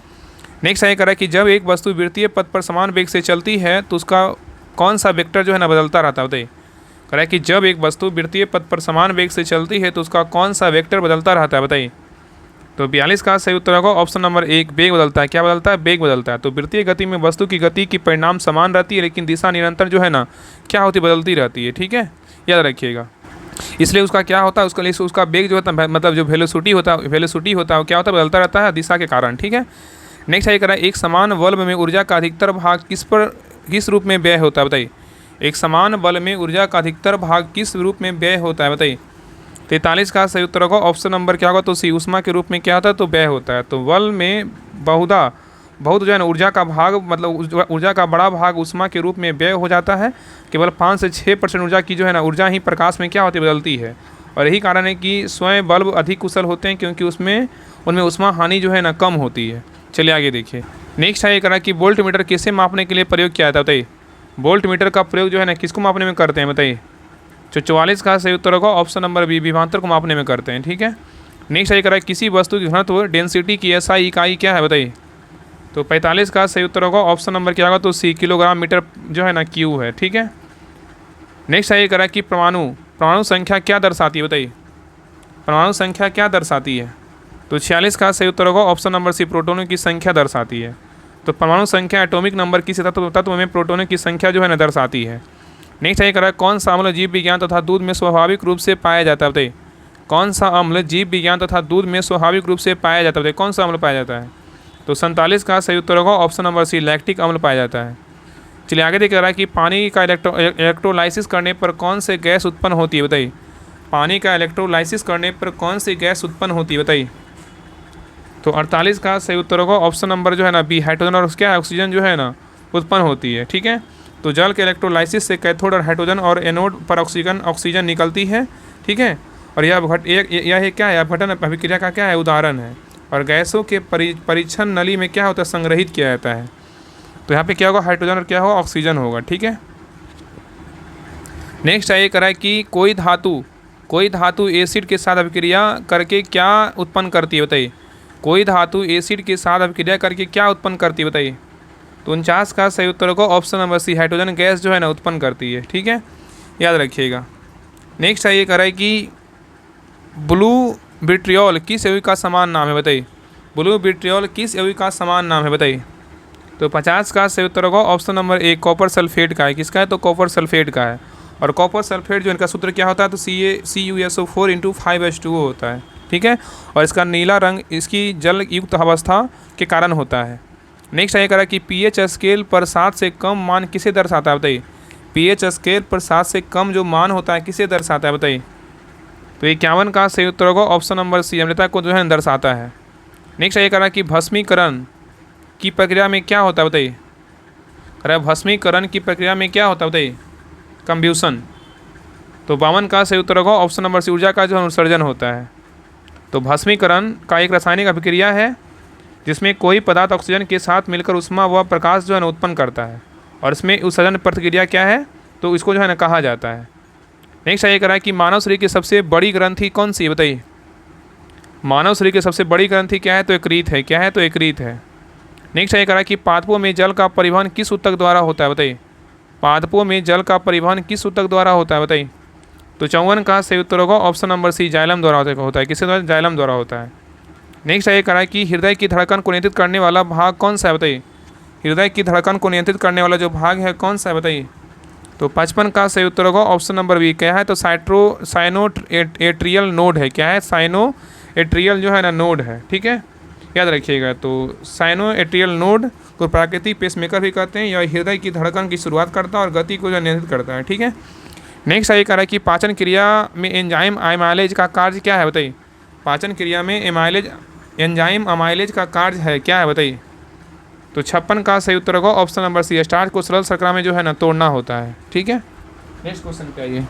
नेक्स्ट ये करा कि जब एक वस्तु वृत्तीय पथ पर समान वेग से चलती है तो उसका कौन सा वेक्टर जो है ना बदलता रहता है? बताइए। करा कि जब एक वस्तु वृत्तीय पथ पर समान वेग से चलती है तो उसका कौन सा वेक्टर बदलता रहता है? बताइए। तो 42 का सही उत्तर होगा ऑप्शन नंबर 1, वेग बदलता है। क्या बदलता है? वेग बदलता है। तो वृत्तीय गति में वस्तु की गति की परिणाम समान रहती है, लेकिन दिशा निरंतर जो है ना क्या होती? बदलती रहती है। ठीक है, याद रखिएगा। इसलिए उसका क्या होता है? उसका लिए उसका वेग जो होता है, मतलब जो वेलोसिटी होता है वो क्या होता है? बदलता रहता है दिशा के कारण। ठीक है। नेक्स्ट ये करा, एक समान बल्ब में ऊर्जा का अधिकतर भाग किस रूप में व्यय होता है? बताइए। एक समान बल में ऊर्जा का अधिकतर भाग किस रूप में व्यय होता है? बताइए। 43 का सही उत्तर होगा ऑप्शन नंबर क्या होगा? तो सी, उष्मा के रूप में क्या होता है? तो व्यय होता है। तो बल में बहुत जो है ना ऊर्जा का भाग, मतलब ऊर्जा का बड़ा भाग उष्मा के रूप में व्यय हो जाता है। केवल 5 से 6% ऊर्जा की जो है ना ऊर्जा ही प्रकाश में क्या होती है? बदलती है। और यही कारण है कि स्वयं बल्ब अधिक कुशल होते हैं, क्योंकि उनमें उष्मा हानि जो है ना कम होती है। चलिए आगे देखिए। नेक्स्ट है ये करा कि वोल्ट मीटर किसे मापने के लिए प्रयोग किया जाता है? बताइए। वोल्ट मीटर का प्रयोग जो है ना किसको मापने में करते हैं? बताइए। तो 44 का सही उत्तर होगा ऑप्शन नंबर बी, विभवांतर को मापने में करते हैं। ठीक है। नेक्स्ट ये करा, किसी वस्तु की घनत्व डेंसिटी की SI इकाई क्या है? बताइए। तो 45 का सही उत्तर होगा ऑप्शन नंबर क्या होगा? तो सी, किलोग्राम मीटर जो है ना क्यू है। ठीक है। नेक्स्ट ये करा कि परमाणु संख्या क्या दर्शाती है? बताइए। परमाणु संख्या क्या दर्शाती है? तो 46 का सही उत्तर होगा ऑप्शन नंबर सी, प्रोटोनों की संख्या दर्शाती है। तो परमाणु संख्या एटॉमिक नंबर किसी तत्व में प्रोटोनों की संख्या जो है ना दर्शाती है। नेक्स्ट ये करा, कौन सा अम्ल जीव विज्ञान तथा दूध में स्वाभाविक रूप से पाया जाता है? बताइए। कौन सा अम्ल जीव विज्ञान तथा दूध में स्वाभाविक रूप से पाया जाता है? बताइए। कौन सा अम्ल पाया जाता है? तो 47 का सही उत्तर होगा ऑप्शन नंबर सी, लैक्टिक अम्ल पाया जाता है। चलिए आगे देख रहा है कि पानी का इलेक्ट्रोलाइसिस करने पर कौन से गैस उत्पन्न होती है? बताइए। पानी का इलेक्ट्रोलाइसिस करने पर कौन सी गैस उत्पन्न होती है? बताइए। तो 48 का सही उत्तर होगा ऑप्शन नंबर जो है ना बी, हाइड्रोजन और क्या है? ऑक्सीजन जो है ना उत्पन्न होती है। ठीक है। तो जल के इलेक्ट्रोलाइसिस से कैथोड और हाइड्रोजन और एनोड पर ऑक्सीजन निकलती है। ठीक है। और यह क्या है? अपघटन अभिक्रिया का क्या है? उदाहरण है। और गैसों के परीक्षण नली में क्या होता है? संग्रहित किया जाता है। तो यहाँ पे क्या होगा? हाइड्रोजन और क्या होगा? ऑक्सीजन होगा। ठीक है। नेक्स्ट ये करा है कि कोई धातु एसिड के साथ अभिक्रिया करके क्या उत्पन्न करती है? बताइए। कोई धातु एसिड के साथ अभिक्रिया करके क्या उत्पन्न करती है? बताइए। तो 49 का सही उत्तर होगा option number C, hydrogen gas जो है ना उत्पन्न करती है। ठीक है, याद रखिएगा। नेक्स्ट है ये कह रहा है कि ब्लू विट्रियोल किस यौगिक का समान नाम है? बताइए। ब्लू विट्रियोल किस यौगिक का समान नाम है? बताइए। तो 50 का सही उत्तर होगा option number A, copper sulphate का है। किसका है? तो कॉपर सल्फेट का है। और कॉपर सल्फेट जो इनका सूत्र क्या होता है, तो CuSO4 × 5H2O होता है, ठीक है। और इसका नीला रंग इसकी जल युक्त अवस्था के कारण होता है। नेक्स्ट आइए करा कि पीएच स्केल पर 7 से कम मान किसे दर्शाता है, बताइए। पीएच स्केल पर 7 से कम जो मान होता है किसे दर्शाता है, बताइए। तो 51 का सही उत्तर होगा ऑप्शन नंबर सी, अम्लता को जो है दर्शाता है। नेक्स्ट आइए करा कि भस्मीकरण की प्रक्रिया में क्या होता है, बताइए। अरे भस्मीकरण की प्रक्रिया में क्या होता है, बताइए। कंब्यूशन। तो 52 का सही उत्तर होगा ऑप्शन नंबर सी, ऊर्जा का जो है उत्सर्जन होता है। तो भस्मीकरण का एक रासायनिक अभिक्रिया है जिसमें कोई पदार्थ ऑक्सीजन के साथ मिलकर उष्मा व प्रकाश जो है उत्पन्न करता है, और इसमें उत्सर्जन प्रतिक्रिया क्या है, तो इसको जो है कहा जाता है। नेक्स्ट आइए करा कि मानव शरीर की सबसे बड़ी ग्रंथि कौन सी है, बताइए। मानव शरीर की सबसे बड़ी ग्रंथि क्या है, तो यकृत है। क्या है, तो यकृत है। नेक्स्ट आइए करा कि पादपों में जल का परिवहन किस ऊतक द्वारा होता है, बताइए। पादपों में जल का परिवहन किस ऊतक द्वारा होता है, बताइए। तो 54 का सही उत्तर होगा ऑप्शन नंबर सी, जाइलम द्वारा होता है। किसके द्वारा, जाइलम द्वारा होता है। नेक्स्ट आइए करा कि हृदय की धड़कन को नियंत्रित करने वाला भाग कौन सा है, बताइए। हृदय की धड़कन को नियंत्रित करने वाला जो भाग है कौन सा है, बताइए। तो 55 का सही उत्तर होगा ऑप्शन नंबर बी, क्या है, तो साइनोएट्रियल नोड है। क्या है, साइनोएट्रियल जो है ना नोड है, ठीक है, याद रखिएगा। तो साइनोएट्रियल नोड को प्राकृतिक पेसमेकर भी कहते हैं। यह हृदय की धड़कन की शुरुआत करता है और गति को जो नियंत्रित करता है, ठीक है। नेक्स्ट आइए करा कि पाचन क्रिया में एंजाइम अमाइलेज का कार्य क्या है, बताइए। पाचन क्रिया में एंजाइम अमाइलेज का कार्य है, क्या है, बताइए। तो 56 का सही उत्तर होगा ऑप्शन नंबर सी, स्टार्च को सरल शर्करा में जो है ना तोड़ना होता है, ठीक है। नेक्स्ट क्वेश्चन पे आइए।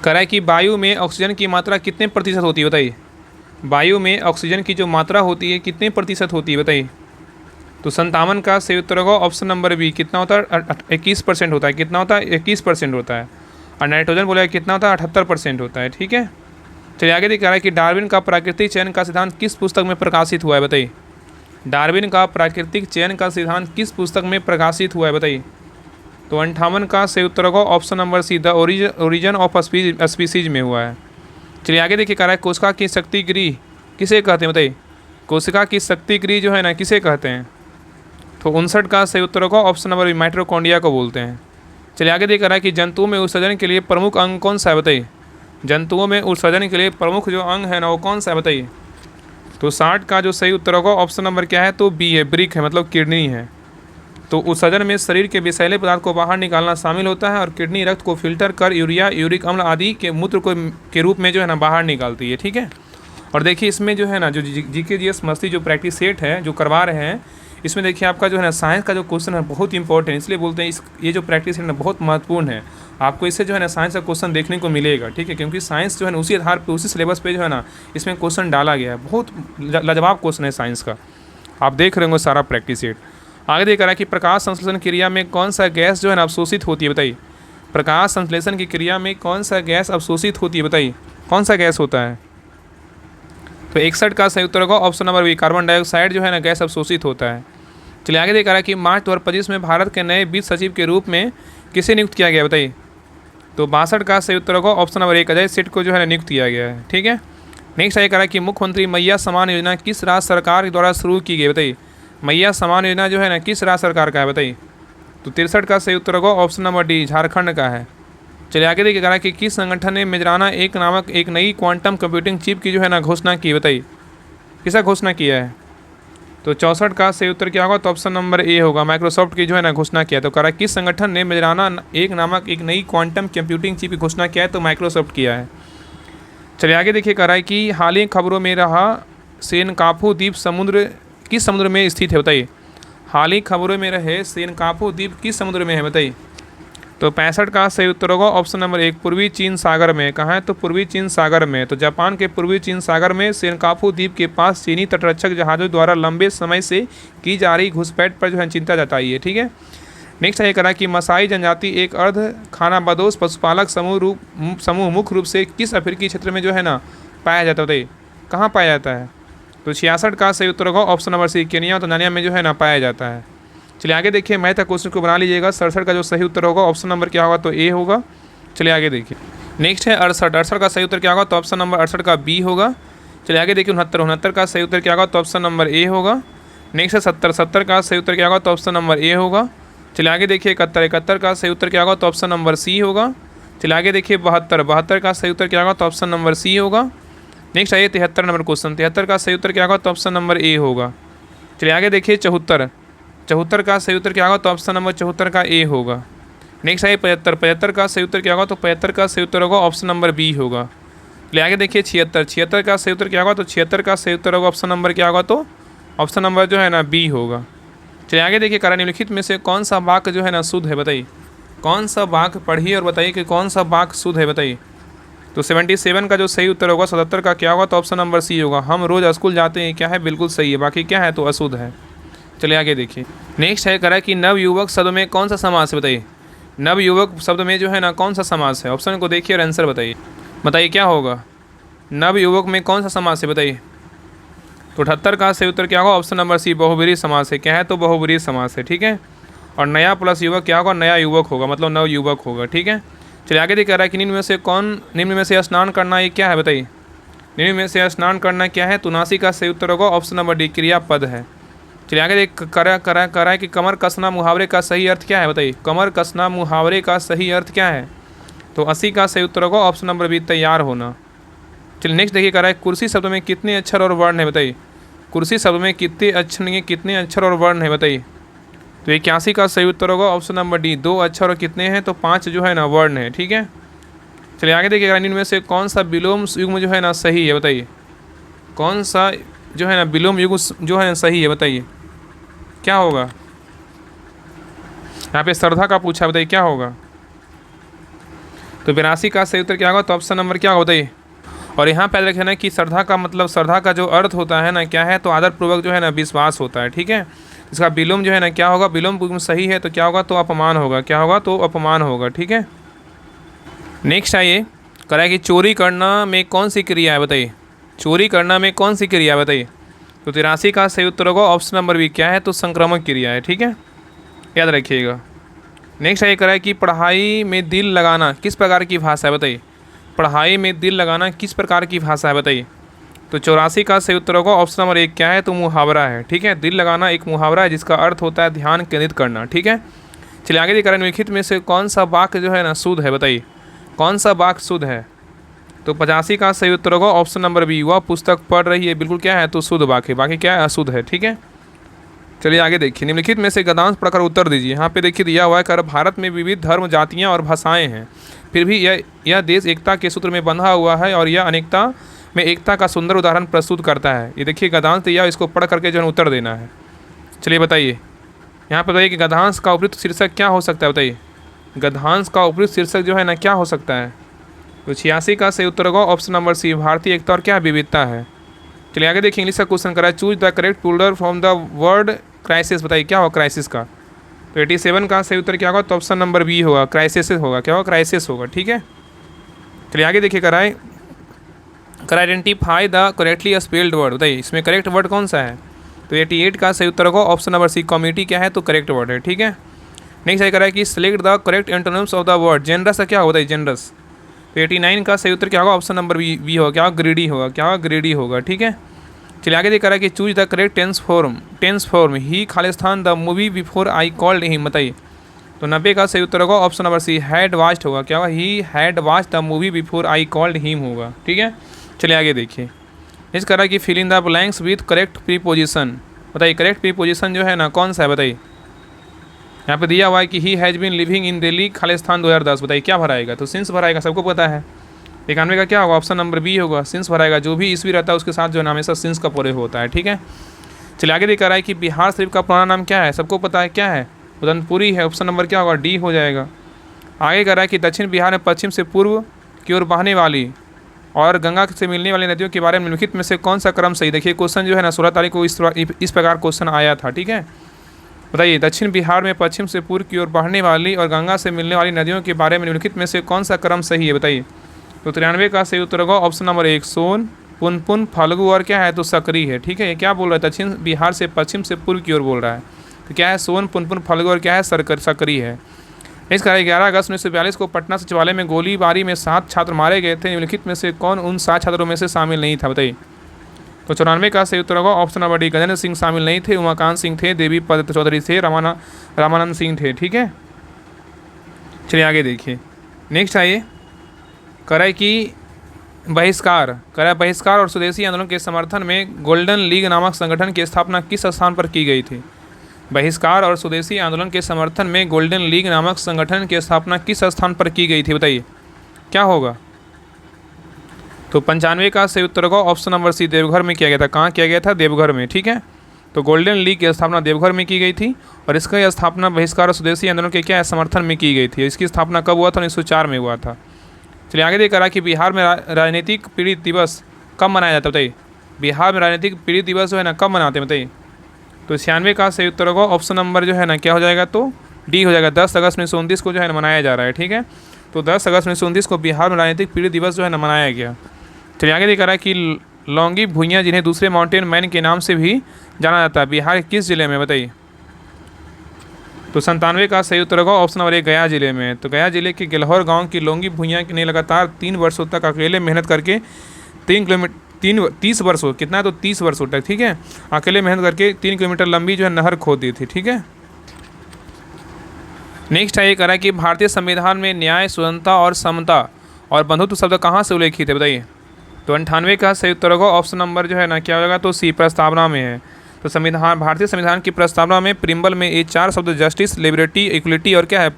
करा कि वायु में ऑक्सीजन की मात्रा कितने प्रतिशत होती है, बताइए। वायु में ऑक्सीजन की जो मात्रा होती है कितने प्रतिशत होती है, बताइए। तो 57 का सही उत्तर होगा ऑप्शन नंबर बी, कितना होता है, 21% होता है। कितना होता है, 21% होता है। और नाइट्रोजन बोला कितना होता है, 78% होता है, ठीक है। चलिए आगे दिखा रहा है कि डार्विन का प्राकृतिक चयन का सिद्धांत किस पुस्तक में प्रकाशित हुआ है, बताइए। डार्विन का प्राकृतिक चयन का सिद्धांत किस पुस्तक में प्रकाशित हुआ है, बताइए। तो 58 का सही उत्तर होगा option number C, the origin of species में हुआ है। चलिए आगे देखिए, कह रहा है कोशिका की शक्ति गृह किसे कहते हैं, बताइए। कोशिका की शक्ति गृह जो है ना किसे कहते हैं। तो 59 का सही उत्तर होगा ऑप्शन नंबर बी, माइटोकॉन्ड्रिया को बोलते हैं। चलिए आगे देख रहा है कि जंतुओं में उत्सर्जन के लिए प्रमुख अंग कौन सा है, बताइए। जंतुओं में उत्सर्जन के लिए प्रमुख जो अंग है ना वो कौन सा है, बताइए। तो 60 का जो सही उत्तर होगा ऑप्शन नंबर क्या है, तो बी है, ब्रिक है, मतलब किडनी है। तो उत्सर्जन में शरीर के विषैले पदार्थ को बाहर निकालना शामिल होता है और किडनी रक्त को फिल्टर कर यूरिया, यूरिक अम्ल आदि के मूत्र को के रूप में जो है ना बाहर निकालती है, ठीक है। और देखिए इसमें जो है ना जो GK/GS मस्ती जो प्रैक्टिस सेट है जो करवा रहे हैं, इसमें देखिए आपका जो है ना साइंस का जो क्वेश्चन है बहुत इंपॉर्टेंट है, इसलिए बोलते हैं ये जो प्रैक्टिस है ना बहुत महत्वपूर्ण है। आपको इससे जो है ना साइंस का क्वेश्चन देखने को मिलेगा, ठीक है, क्योंकि साइंस जो है ना उसी आधार पर उसी सिलेबस पे जो है ना इसमें क्वेश्चन डाला गया है। बहुत लाजवाब क्वेश्चन है साइंस का, आप देख रहे होंगे सारा प्रैक्टिस सेट। आगे देख रहा है कि प्रकाश संश्लेषण क्रिया में कौन सा गैस जो है ना अवशोषित होती है, बताइए। प्रकाश संश्लेषण की क्रिया में कौन सा गैस अवशोषित होती है, बताइए। कौन सा गैस होता है। तो 61 का सही उत्तर होगा option number B, carbon dioxide जो है ना गैस अवशोषित होता है। चलिए आगे देखा रहा है कि मार्च 2025 में भारत के नए वित्त सचिव के रूप में किसे नियुक्त किया गया, बताइए। तो 62 का सही उत्तर होगा ऑप्शन नंबर 1, अजय सेठ को जो है ना नियुक्त किया गया है, ठीक है। नेक्स्ट आगे करा कि मुख्यमंत्री मैया सम्मान योजना किस राज्य सरकार द्वारा शुरू की गई, बताइए। मैया सम्मान योजना जो है ना किस राज्य सरकार का है, बताइए। तो 63 का सही उत्तर होगा ऑप्शन नंबर डी, झारखंड का है। चलिए आगे देखिए करा कि किस संगठन ने मेजराना एक नामक एक नई क्वांटम कंप्यूटिंग चिप की जो है ना घोषणा की, बताइए। किसका घोषणा किया है। तो 64 का सही उत्तर क्या होगा, तो ऑप्शन नंबर ए होगा, माइक्रोसॉफ्ट की जो है ना घोषणा किया। तो करा किस संगठन ने मेजराना एक नामक एक नई क्वांटम कंप्यूटिंग चिप की घोषणा किया है, तो माइक्रोसॉफ्ट किया है। चलिए आगे देखिए करा है कि हाल ही खबरों में रहा सेनकाफू द्वीप समुद्र किस समुद्र में स्थित है, बताइए। हाल ही खबरों में रहे सेनकाफू द्वीप किस समुद्र में है, बताइए। तो 65 का सही उत्तर होगा ऑप्शन नंबर 1, पूर्वी चीन सागर में। कहाँ है, तो पूर्वी चीन सागर में। तो जापान के पूर्वी चीन सागर में सेनकाफू द्वीप के पास चीनी तटरक्षक जहाज़ों द्वारा लंबे समय से की जा रही घुसपैठ पर जो है चिंता जताई है, ठीक है। नेक्स्ट है करा कि मसाई जनजाति एक अर्ध खानाबदोश पशुपालक समूह मुख्य रूप से किस अफ्रीकी क्षेत्र में जो है ना पाया जाता है, बताइए। कहाँ पाया जाता है। तो 66 का सही उत्तर होगा ऑप्शन नंबर सी, केनिया और तंजानिया में जो है ना पाया जाता है। चलिए आगे देखिए मैथ का क्वेश्चन को बना लीजिएगा। 67 का जो सही उत्तर होगा ऑप्शन नंबर क्या होगा, तो ए होगा। चलिए आगे देखिए नेक्स्ट है 68 का सही उत्तर क्या होगा, तो ऑप्शन नंबर 68 का बी होगा। चलिए आगे देखिए 69 का सही उत्तर क्या होगा, तो ऑप्शन नंबर ए होगा। नेक्स्ट है 70 का सही उत्तर क्या होगा, तो ऑप्शन नंबर ए होगा। चलिए आगे देखिए 71, 71 का सही उत्तर क्या होगा? तो ऑप्शन नंबर सी होगा। चलिए आगे देखिए 72, 72 का सही उत्तर क्या होगा? तो ऑप्शन नंबर सी होगा। नेक्स्ट आइए 73 नंबर क्वेश्चन, 73 का सही उत्तर क्या होगा? तो ऑप्शन नंबर ए होगा। चलिए आगे देखिए 74, 74 का सही उत्तर क्या होगा? तो ऑप्शन नंबर 74 का ए होगा। नेक्स्ट आइए 75, 75 का सही उत्तर क्या होगा? तो 75 का सही उत्तर होगा ऑप्शन नंबर बी होगा। चलिए आगे देखिए 76, 76 का सही उत्तर क्या होगा? तो 76 का सही उत्तर होगा ऑप्शन नंबर क्या होगा? तो ऑप्शन नंबर जो है ना बी होगा। चलिए आगे देखिए करा निम्नलिखित में से कौन सा वाक्य जो है ना शुद्ध है? बताइए कौन सा वाक्य, पढ़िए और बताइए कि कौन सा वाक्य शुद्ध है, बताइए। तो 77 का जो सही उत्तर होगा 77 का क्या होगा? तो ऑप्शन नंबर सी होगा। हम रोज़ स्कूल जाते हैं, क्या है? बिल्कुल सही है। बाकी क्या है? तो अशुद्ध है। चलिए आगे देखिए नेक्स्ट है करा कि नवयुवक शब्द में कौन सा समास है? बताइए नवयुवक शब्द में जो है ना कौन सा समास है? ऑप्शन को देखिए और आंसर बताइए। बताइए क्या होगा? नवयुवक में कौन सा समास है? बताइए। तो 78 का सही उत्तर क्या होगा? ऑप्शन नंबर सी बहुब्रीहि समास है। क्या है? तो बहुब्रीहि समास है। ठीक है। और नया प्लस युवक क्या होगा? नया युवक होगा, मतलब नव युवक होगा। ठीक है। चलिए आगे देखिए रहा है कि निम्न में से स्नान करना ये क्या है? बताइए निम्न में से स्नान करना क्या है? तो 79 का सही उत्तर होगा ऑप्शन नंबर डी क्रियापद है। चलिए आगे देख करा है कि कमर कसना मुहावरे का सही अर्थ क्या है? बताइए कमर कसना मुहावरे का सही अर्थ क्या है? तो 80 का सही उत्तर होगा ऑप्शन नंबर बी तैयार होना। चलिए नेक्स्ट देखिए करा है कुर्सी शब्द में कितने अक्षर और वर्ण है? बताइए कुर्सी शब्द में कितने अक्षर और वर्ण है? बताइए। तो 81 का सही उत्तर होगा ऑप्शन नंबर डी 2 अक्षर और कितने हैं? तो 5 जो है ना वर्ण है। ठीक है। चलिए आगे देखिएगा इनमें से कौन सा विलोम युग्म जो है ना सही है? बताइए कौन सा जो है ना विलोम युग्म जो है ना सही है? बताइए क्या होगा? यहाँ पे श्रद्धा का पूछा, बताइए क्या होगा? तो 82 का सही उत्तर क्या होगा? तो ऑप्शन नंबर क्या होगा? बताइए। और यहाँ पे याद रखना कि श्रद्धा का मतलब, श्रद्धा का जो अर्थ होता है ना क्या है? तो आदरपूर्वक जो है ना विश्वास होता है। ठीक है। इसका विलोम जो है ना क्या होगा? विलोम सही है तो क्या होगा? तो अपमान होगा। क्या होगा? तो अपमान होगा। ठीक है। नेक्स्ट आइए करा कि चोरी करना में कौन सी क्रिया है? बताइए चोरी करना में कौन सी क्रिया है? बताइए। तो 83 का सही उत्तर होगा ऑप्शन नंबर बी क्या है? तो संक्रामक क्रिया है। ठीक है, याद रखिएगा। नेक्स्ट आइए करा कि पढ़ाई में दिल लगाना किस प्रकार की भाषा है? बताइए पढ़ाई में दिल लगाना किस प्रकार की भाषा है? बताइए। तो 84 का सही उत्तर होगा ऑप्शन नंबर एक क्या है? तो मुहावरा है। ठीक है, दिल लगाना एक मुहावरा है जिसका अर्थ होता है ध्यान केंद्रित करना। ठीक है, चलिए आगे देखिए निम्नलिखित में से कौन सा वाक्य जो है ना शुद्ध है? बताइए कौन सा वाक्य शुद्ध है? तो 85 का सही उत्तर होगा ऑप्शन नंबर बी, वह पुस्तक पढ़ रही है। बिल्कुल क्या है? तो शुद्ध वाक्य, बाकी क्या है? अशुद्ध है। ठीक है, चलिए आगे देखिए निम्नलिखित में से गद्यांश पढ़कर उत्तर दीजिए। यहाँ पे देखिए दिया हुआ है कर भारत में विविध धर्म जातियाँ और भाषाएँ हैं, फिर भी यह देश एकता के सूत्र में बंधा हुआ है और यह अनेकता में एकता का सुंदर उदाहरण प्रस्तुत करता है। ये देखिए गद्यांश दिया, इसको पढ़ करके जो है उत्तर देना है। चलिए बताइए यहाँ पर बताइए कि गद्यांश का उपयुक्त शीर्षक क्या हो सकता है? बताइए गद्यांश का उपयुक्त शीर्षक जो है ना क्या हो सकता है? तो 86 का सही उत्तर होगा ऑप्शन नंबर सी, भारतीय एकता और क्या विविधता है। चलिए आगे देखिए इंग्लिश का क्वेश्चन करा है, choose the correct plural from the word crisis. बताइए क्या होगा क्राइसिस का? तो 87 का सही उत्तर क्या होगा? तो ऑप्शन नंबर बी होगा, क्राइसिस होगा। क्या होगा? क्राइसिस होगा। ठीक है, चलिए आगे देखिए कराए identify the correctly spelled word. बताइए इसमें करेक्ट वर्ड कौन सा है? तो 88 का सही उत्तर होगा ऑप्शन नंबर सी, कम्युनिटी क्या है? तो करेक्ट वर्ड है। ठीक है, नेक्स्ट है कराए कि select the correct antonyms of the word generous का क्या होता है? जेनरस। तो 89 का सही उत्तर क्या होगा? ऑप्शन नंबर बी होगा। क्या होगा? ग्रीडी होगा। क्या होगा? ग्रीडी होगा। ठीक है, चलिए आगे देखा है कि choose the correct tense form he खालिस्तान the movie before I called him. बताइए तो 90 का सही उत्तर होगा option number C, had watched होगा। क्या होगा? He had watched the movie before I called him होगा। ठीक है, चलिए आगे देखिए इस करा कि fill in the blanks with correct preposition. बताइए करेक्ट प्रीपोजिशन जो है ना कौन सा है? बताइए यहाँ पे दिया हुआ है कि he has been living in Delhi खालिस्तान 2010। बताइए क्या भराएगा? तो सिंस भराएगा, सबको पता है। 91 का क्या होगा? ऑप्शन नंबर बी होगा, सिंस भराएगा। जो भी ईस्वी रहता है उसके साथ जो है हमेशा सिंस का प्रयोग होता है। ठीक है, चलिए आगे दिखा रहा है कि बिहार शरीफ का पुराना नाम क्या है? सबको पता है क्या है? उदनपुरी है। ऑप्शन नंबर क्या होगा? डी हो जाएगा। आगे कह रहा है कि दक्षिण बिहार में पश्चिम से पूर्व की ओर बहने वाली और गंगा से मिलने वाली नदियों के बारे में निम्नलिखित में से कौन सा क्रम सही? देखिए क्वेश्चन जो है ना 16 तारीख को इस प्रकार क्वेश्चन आया था। ठीक है, बताइए दक्षिण बिहार में पश्चिम से पूर्व की ओर बहने वाली और गंगा से मिलने वाली नदियों के बारे में निम्नलिखित में से कौन सा क्रम सही है? बताइए तो 93 का सही उत्तर होगा ऑप्शन नंबर एक, सोन, पुनपुन, फाल्गु और क्या है? तो सकरी है। ठीक है, ये क्या बोल रहा है? दक्षिण बिहार से पश्चिम से पूर्व की ओर बोल रहा है। तो क्या है? सोन, पुनपुन, फाल्गु और क्या है? सकरी है। इस कारण 11 अगस्त 1942 को पटना सचिवालय में गोलीबारी में 7 छात्र मारे गए थे। निम्नलिखित में से कौन उन 7 छात्रों में से शामिल नहीं था? बताइए तो 94 का सही उत्तर होगा option number D, Gajendra Singh शामिल नहीं थे, उमाकांत सिंह थे, देवी पद चौधरी थे, रामानंद सिंह थे। ठीक है, चलिए आगे देखिए। नेक्स्ट आइए, कराई की बहिष्कार और स्वदेशी आंदोलन के समर्थन में गोल्डन लीग नामक संगठन की स्थापना किस स्थान पर की गई थी? बहिष्कार और स्वदेशी आंदोलन के समर्थन में गोल्डन लीग नामक संगठन की स्थापना किस स्थान पर की गई थी, बताइए क्या होगा? तो 95 का सही उत्तर होगा ऑप्शन नंबर सी, देवघर में किया गया था। कहाँ किया गया था? देवघर में। ठीक है, तो गोल्डन लीग की स्थापना देवघर में की गई थी और इसका स्थापना बहिष्कार और स्वदेशी आंदोलन के क्या समर्थन में की गई थी। इसकी स्थापना कब हुआ था? 1904 में हुआ था। चलिए आगे देख रहा कि बिहार में राजनीतिक पीड़ित दिवस कब मनाया जाता है, बताइए। बिहार में राजनीतिक पीड़ित दिवस जो है ना कब मनाते हैं, बताइए। तो 96 का सही उत्तर होगा ऑप्शन नंबर जो है ना क्या हो जाएगा? तो डी हो जाएगा। 10 अगस्त 1929 को जो है ना मनाया जा रहा है। ठीक है, तो 10 अगस्त 1929 को बिहार में राजनीतिक पीड़ित दिवस जो है ना मनाया गया। चलिए आगे देख रहा है कि लौंगी भुइयाँ जिन्हें दूसरे माउंटेन मैन के नाम से भी जाना जाता है, बिहार किस जिले में, बताइए। तो 97 का सही उत्तर होगा ऑप्शन नंबर ए, गया जिले में। तो गया जिले के गेलहौर गांव की लौंगी भुइयाँ ने लगातार 3 वर्षों तक अकेले मेहनत करके 30 वर्षों, कितना है तो 30 वर्षों तक, ठीक है, अकेले मेहनत करके 3 किलोमीटर लंबी जो है नहर खोद दी थी। ठीक है, नेक्स्ट है ये करा कि भारतीय संविधान में न्याय, स्वतंत्रता और समता और बंधुत्व शब्द कहाँ से उल्लेखित है, बताइए। तो 98 का सही उत्तर होगा ऑप्शन नंबर जो है ना क्या होगा? तो सी, प्रस्तावना में है। तो संविधान, भारतीय संविधान की प्रस्तावना में प्रिम्बल में ये 4 शब्द जस्टिस, लिबर्टी, इक्वलिटी और क्या है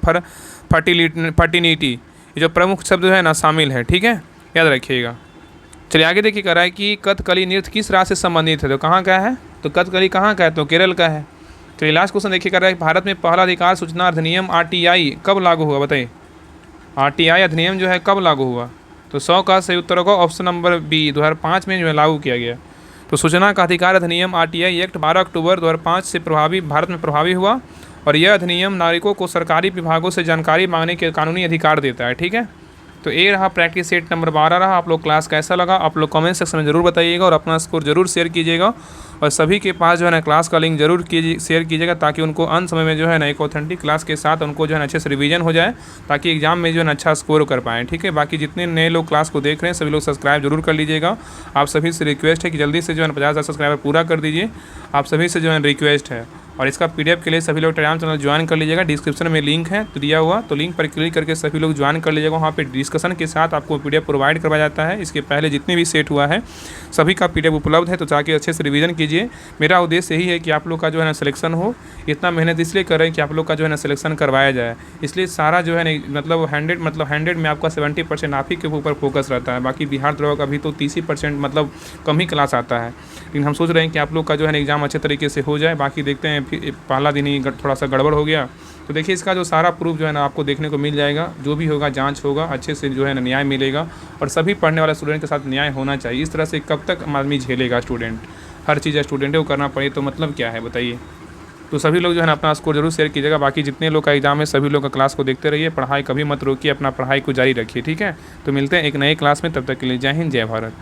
फर्टिनिटी, ये जो प्रमुख शब्द है ना शामिल है। ठीक है, याद रखिएगा। चलिए आगे देखिए करा है कि कथकली नृत्य किस राज्य से संबंधित है? तो कहाँ का है? तो कथकली कहाँ का है? तो केरल का है। चलिए लास्ट क्वेश्चन देखिए कर रहा है भारत में पहला अधिकार सूचना अधिनियम RTI कब लागू हुआ, बताइए। RTI अधिनियम जो है कब लागू हुआ? तो 100 का सही उत्तर होगा ऑप्शन नंबर बी, 2005 में जो है लागू किया गया। तो सूचना का अधिकार अधिनियम RTI एक्ट 12 अक्टूबर 2005 से भारत में प्रभावी हुआ और यह अधिनियम नागरिकों को सरकारी विभागों से जानकारी मांगने के कानूनी अधिकार देता है। ठीक है, तो ये रहा प्रैक्टिस सेट नंबर 12 रहा। आप लोग क्लास कैसा लगा आप लोग कमेंट सेक्शन में जरूर बताइएगा और अपना स्कोर जरूर शेयर कीजिएगा और सभी के पास जो है ना क्लास का लिंक जरूर शेयर कीजिएगा ताकि उनको अंत समय में जो है ना एक ऑथेंटिक क्लास के साथ उनको जो है ना अच्छे से रिवीजन हो जाए ताकि एग्जाम में जो है ना अच्छा स्कोर कर पाएँ। ठीक है, बाकी जितने नए लोग क्लास को देख रहे हैं सभी लोग सब्सक्राइब जरूर कर लीजिएगा। आप सभी से रिक्वेस्ट है कि जल्दी से जो है ना 50,000 सब्सक्राइबर पूरा कर दीजिए, आप सभी से जो है रिक्वेस्ट है। और इसका PDF के लिए सभी लोग टेलीग्राम चैनल ज्वाइन कर लीजिएगा, डिस्क्रिप्शन में लिंक है तो दिया हुआ, तो लिंक पर क्लिक करके सभी लोग ज्वाइन कर लीजिएगा। वहाँ पे डिस्कशन के साथ आपको PDF प्रोवाइड करवाया जाता है। इसके पहले जितने भी सेट हुआ है सभी का PDF उपलब्ध है, तो जाके अच्छे से रिवीजन कीजिए। मेरा उद्देश्य यही है कि आप लोग का जो है ना सिलेक्शन हो। इतना मेहनत इसलिए कर रहे हैं कि आप लोग का जो है ना सिलेक्शन करवाया जाए, इसलिए सारा जो है ना मतलब 100 में आपका 70% आप ही के ऊपर फोकस रहता है। बाकी बिहार द्रोह का भी तो 30% मतलब कम ही क्लास आता है, लेकिन हम सोच रहे हैं कि आप लोग का जो है ना एग्ज़ाम अच्छे तरीके से हो जाए। बाकी देखते हैं, फिर पहला दिन ही थोड़ा सा गड़बड़ हो गया तो देखिए इसका जो सारा प्रूफ जो है ना आपको देखने को मिल जाएगा। जो भी होगा जांच होगा, अच्छे से जो है ना न्याय मिलेगा और सभी पढ़ने वाले स्टूडेंट के साथ न्याय होना चाहिए। इस तरह से कब तक आदमी झेलेगा स्टूडेंट, हर चीज़ स्टूडेंट को करना पड़े तो मतलब क्या है, बताइए। तो सभी लोग जो है ना अपना स्कोर जरूर शेयर कीजिएगा। बाकी जितने लोग का एग्जाम है सभी लोग का क्लास को देखते रहिए, पढ़ाई कभी मत रोकिए, अपना पढ़ाई को जारी रखिए। ठीक है, तो मिलते हैं एक नए क्लास में, तब तक के लिए जय हिंद जय भारत।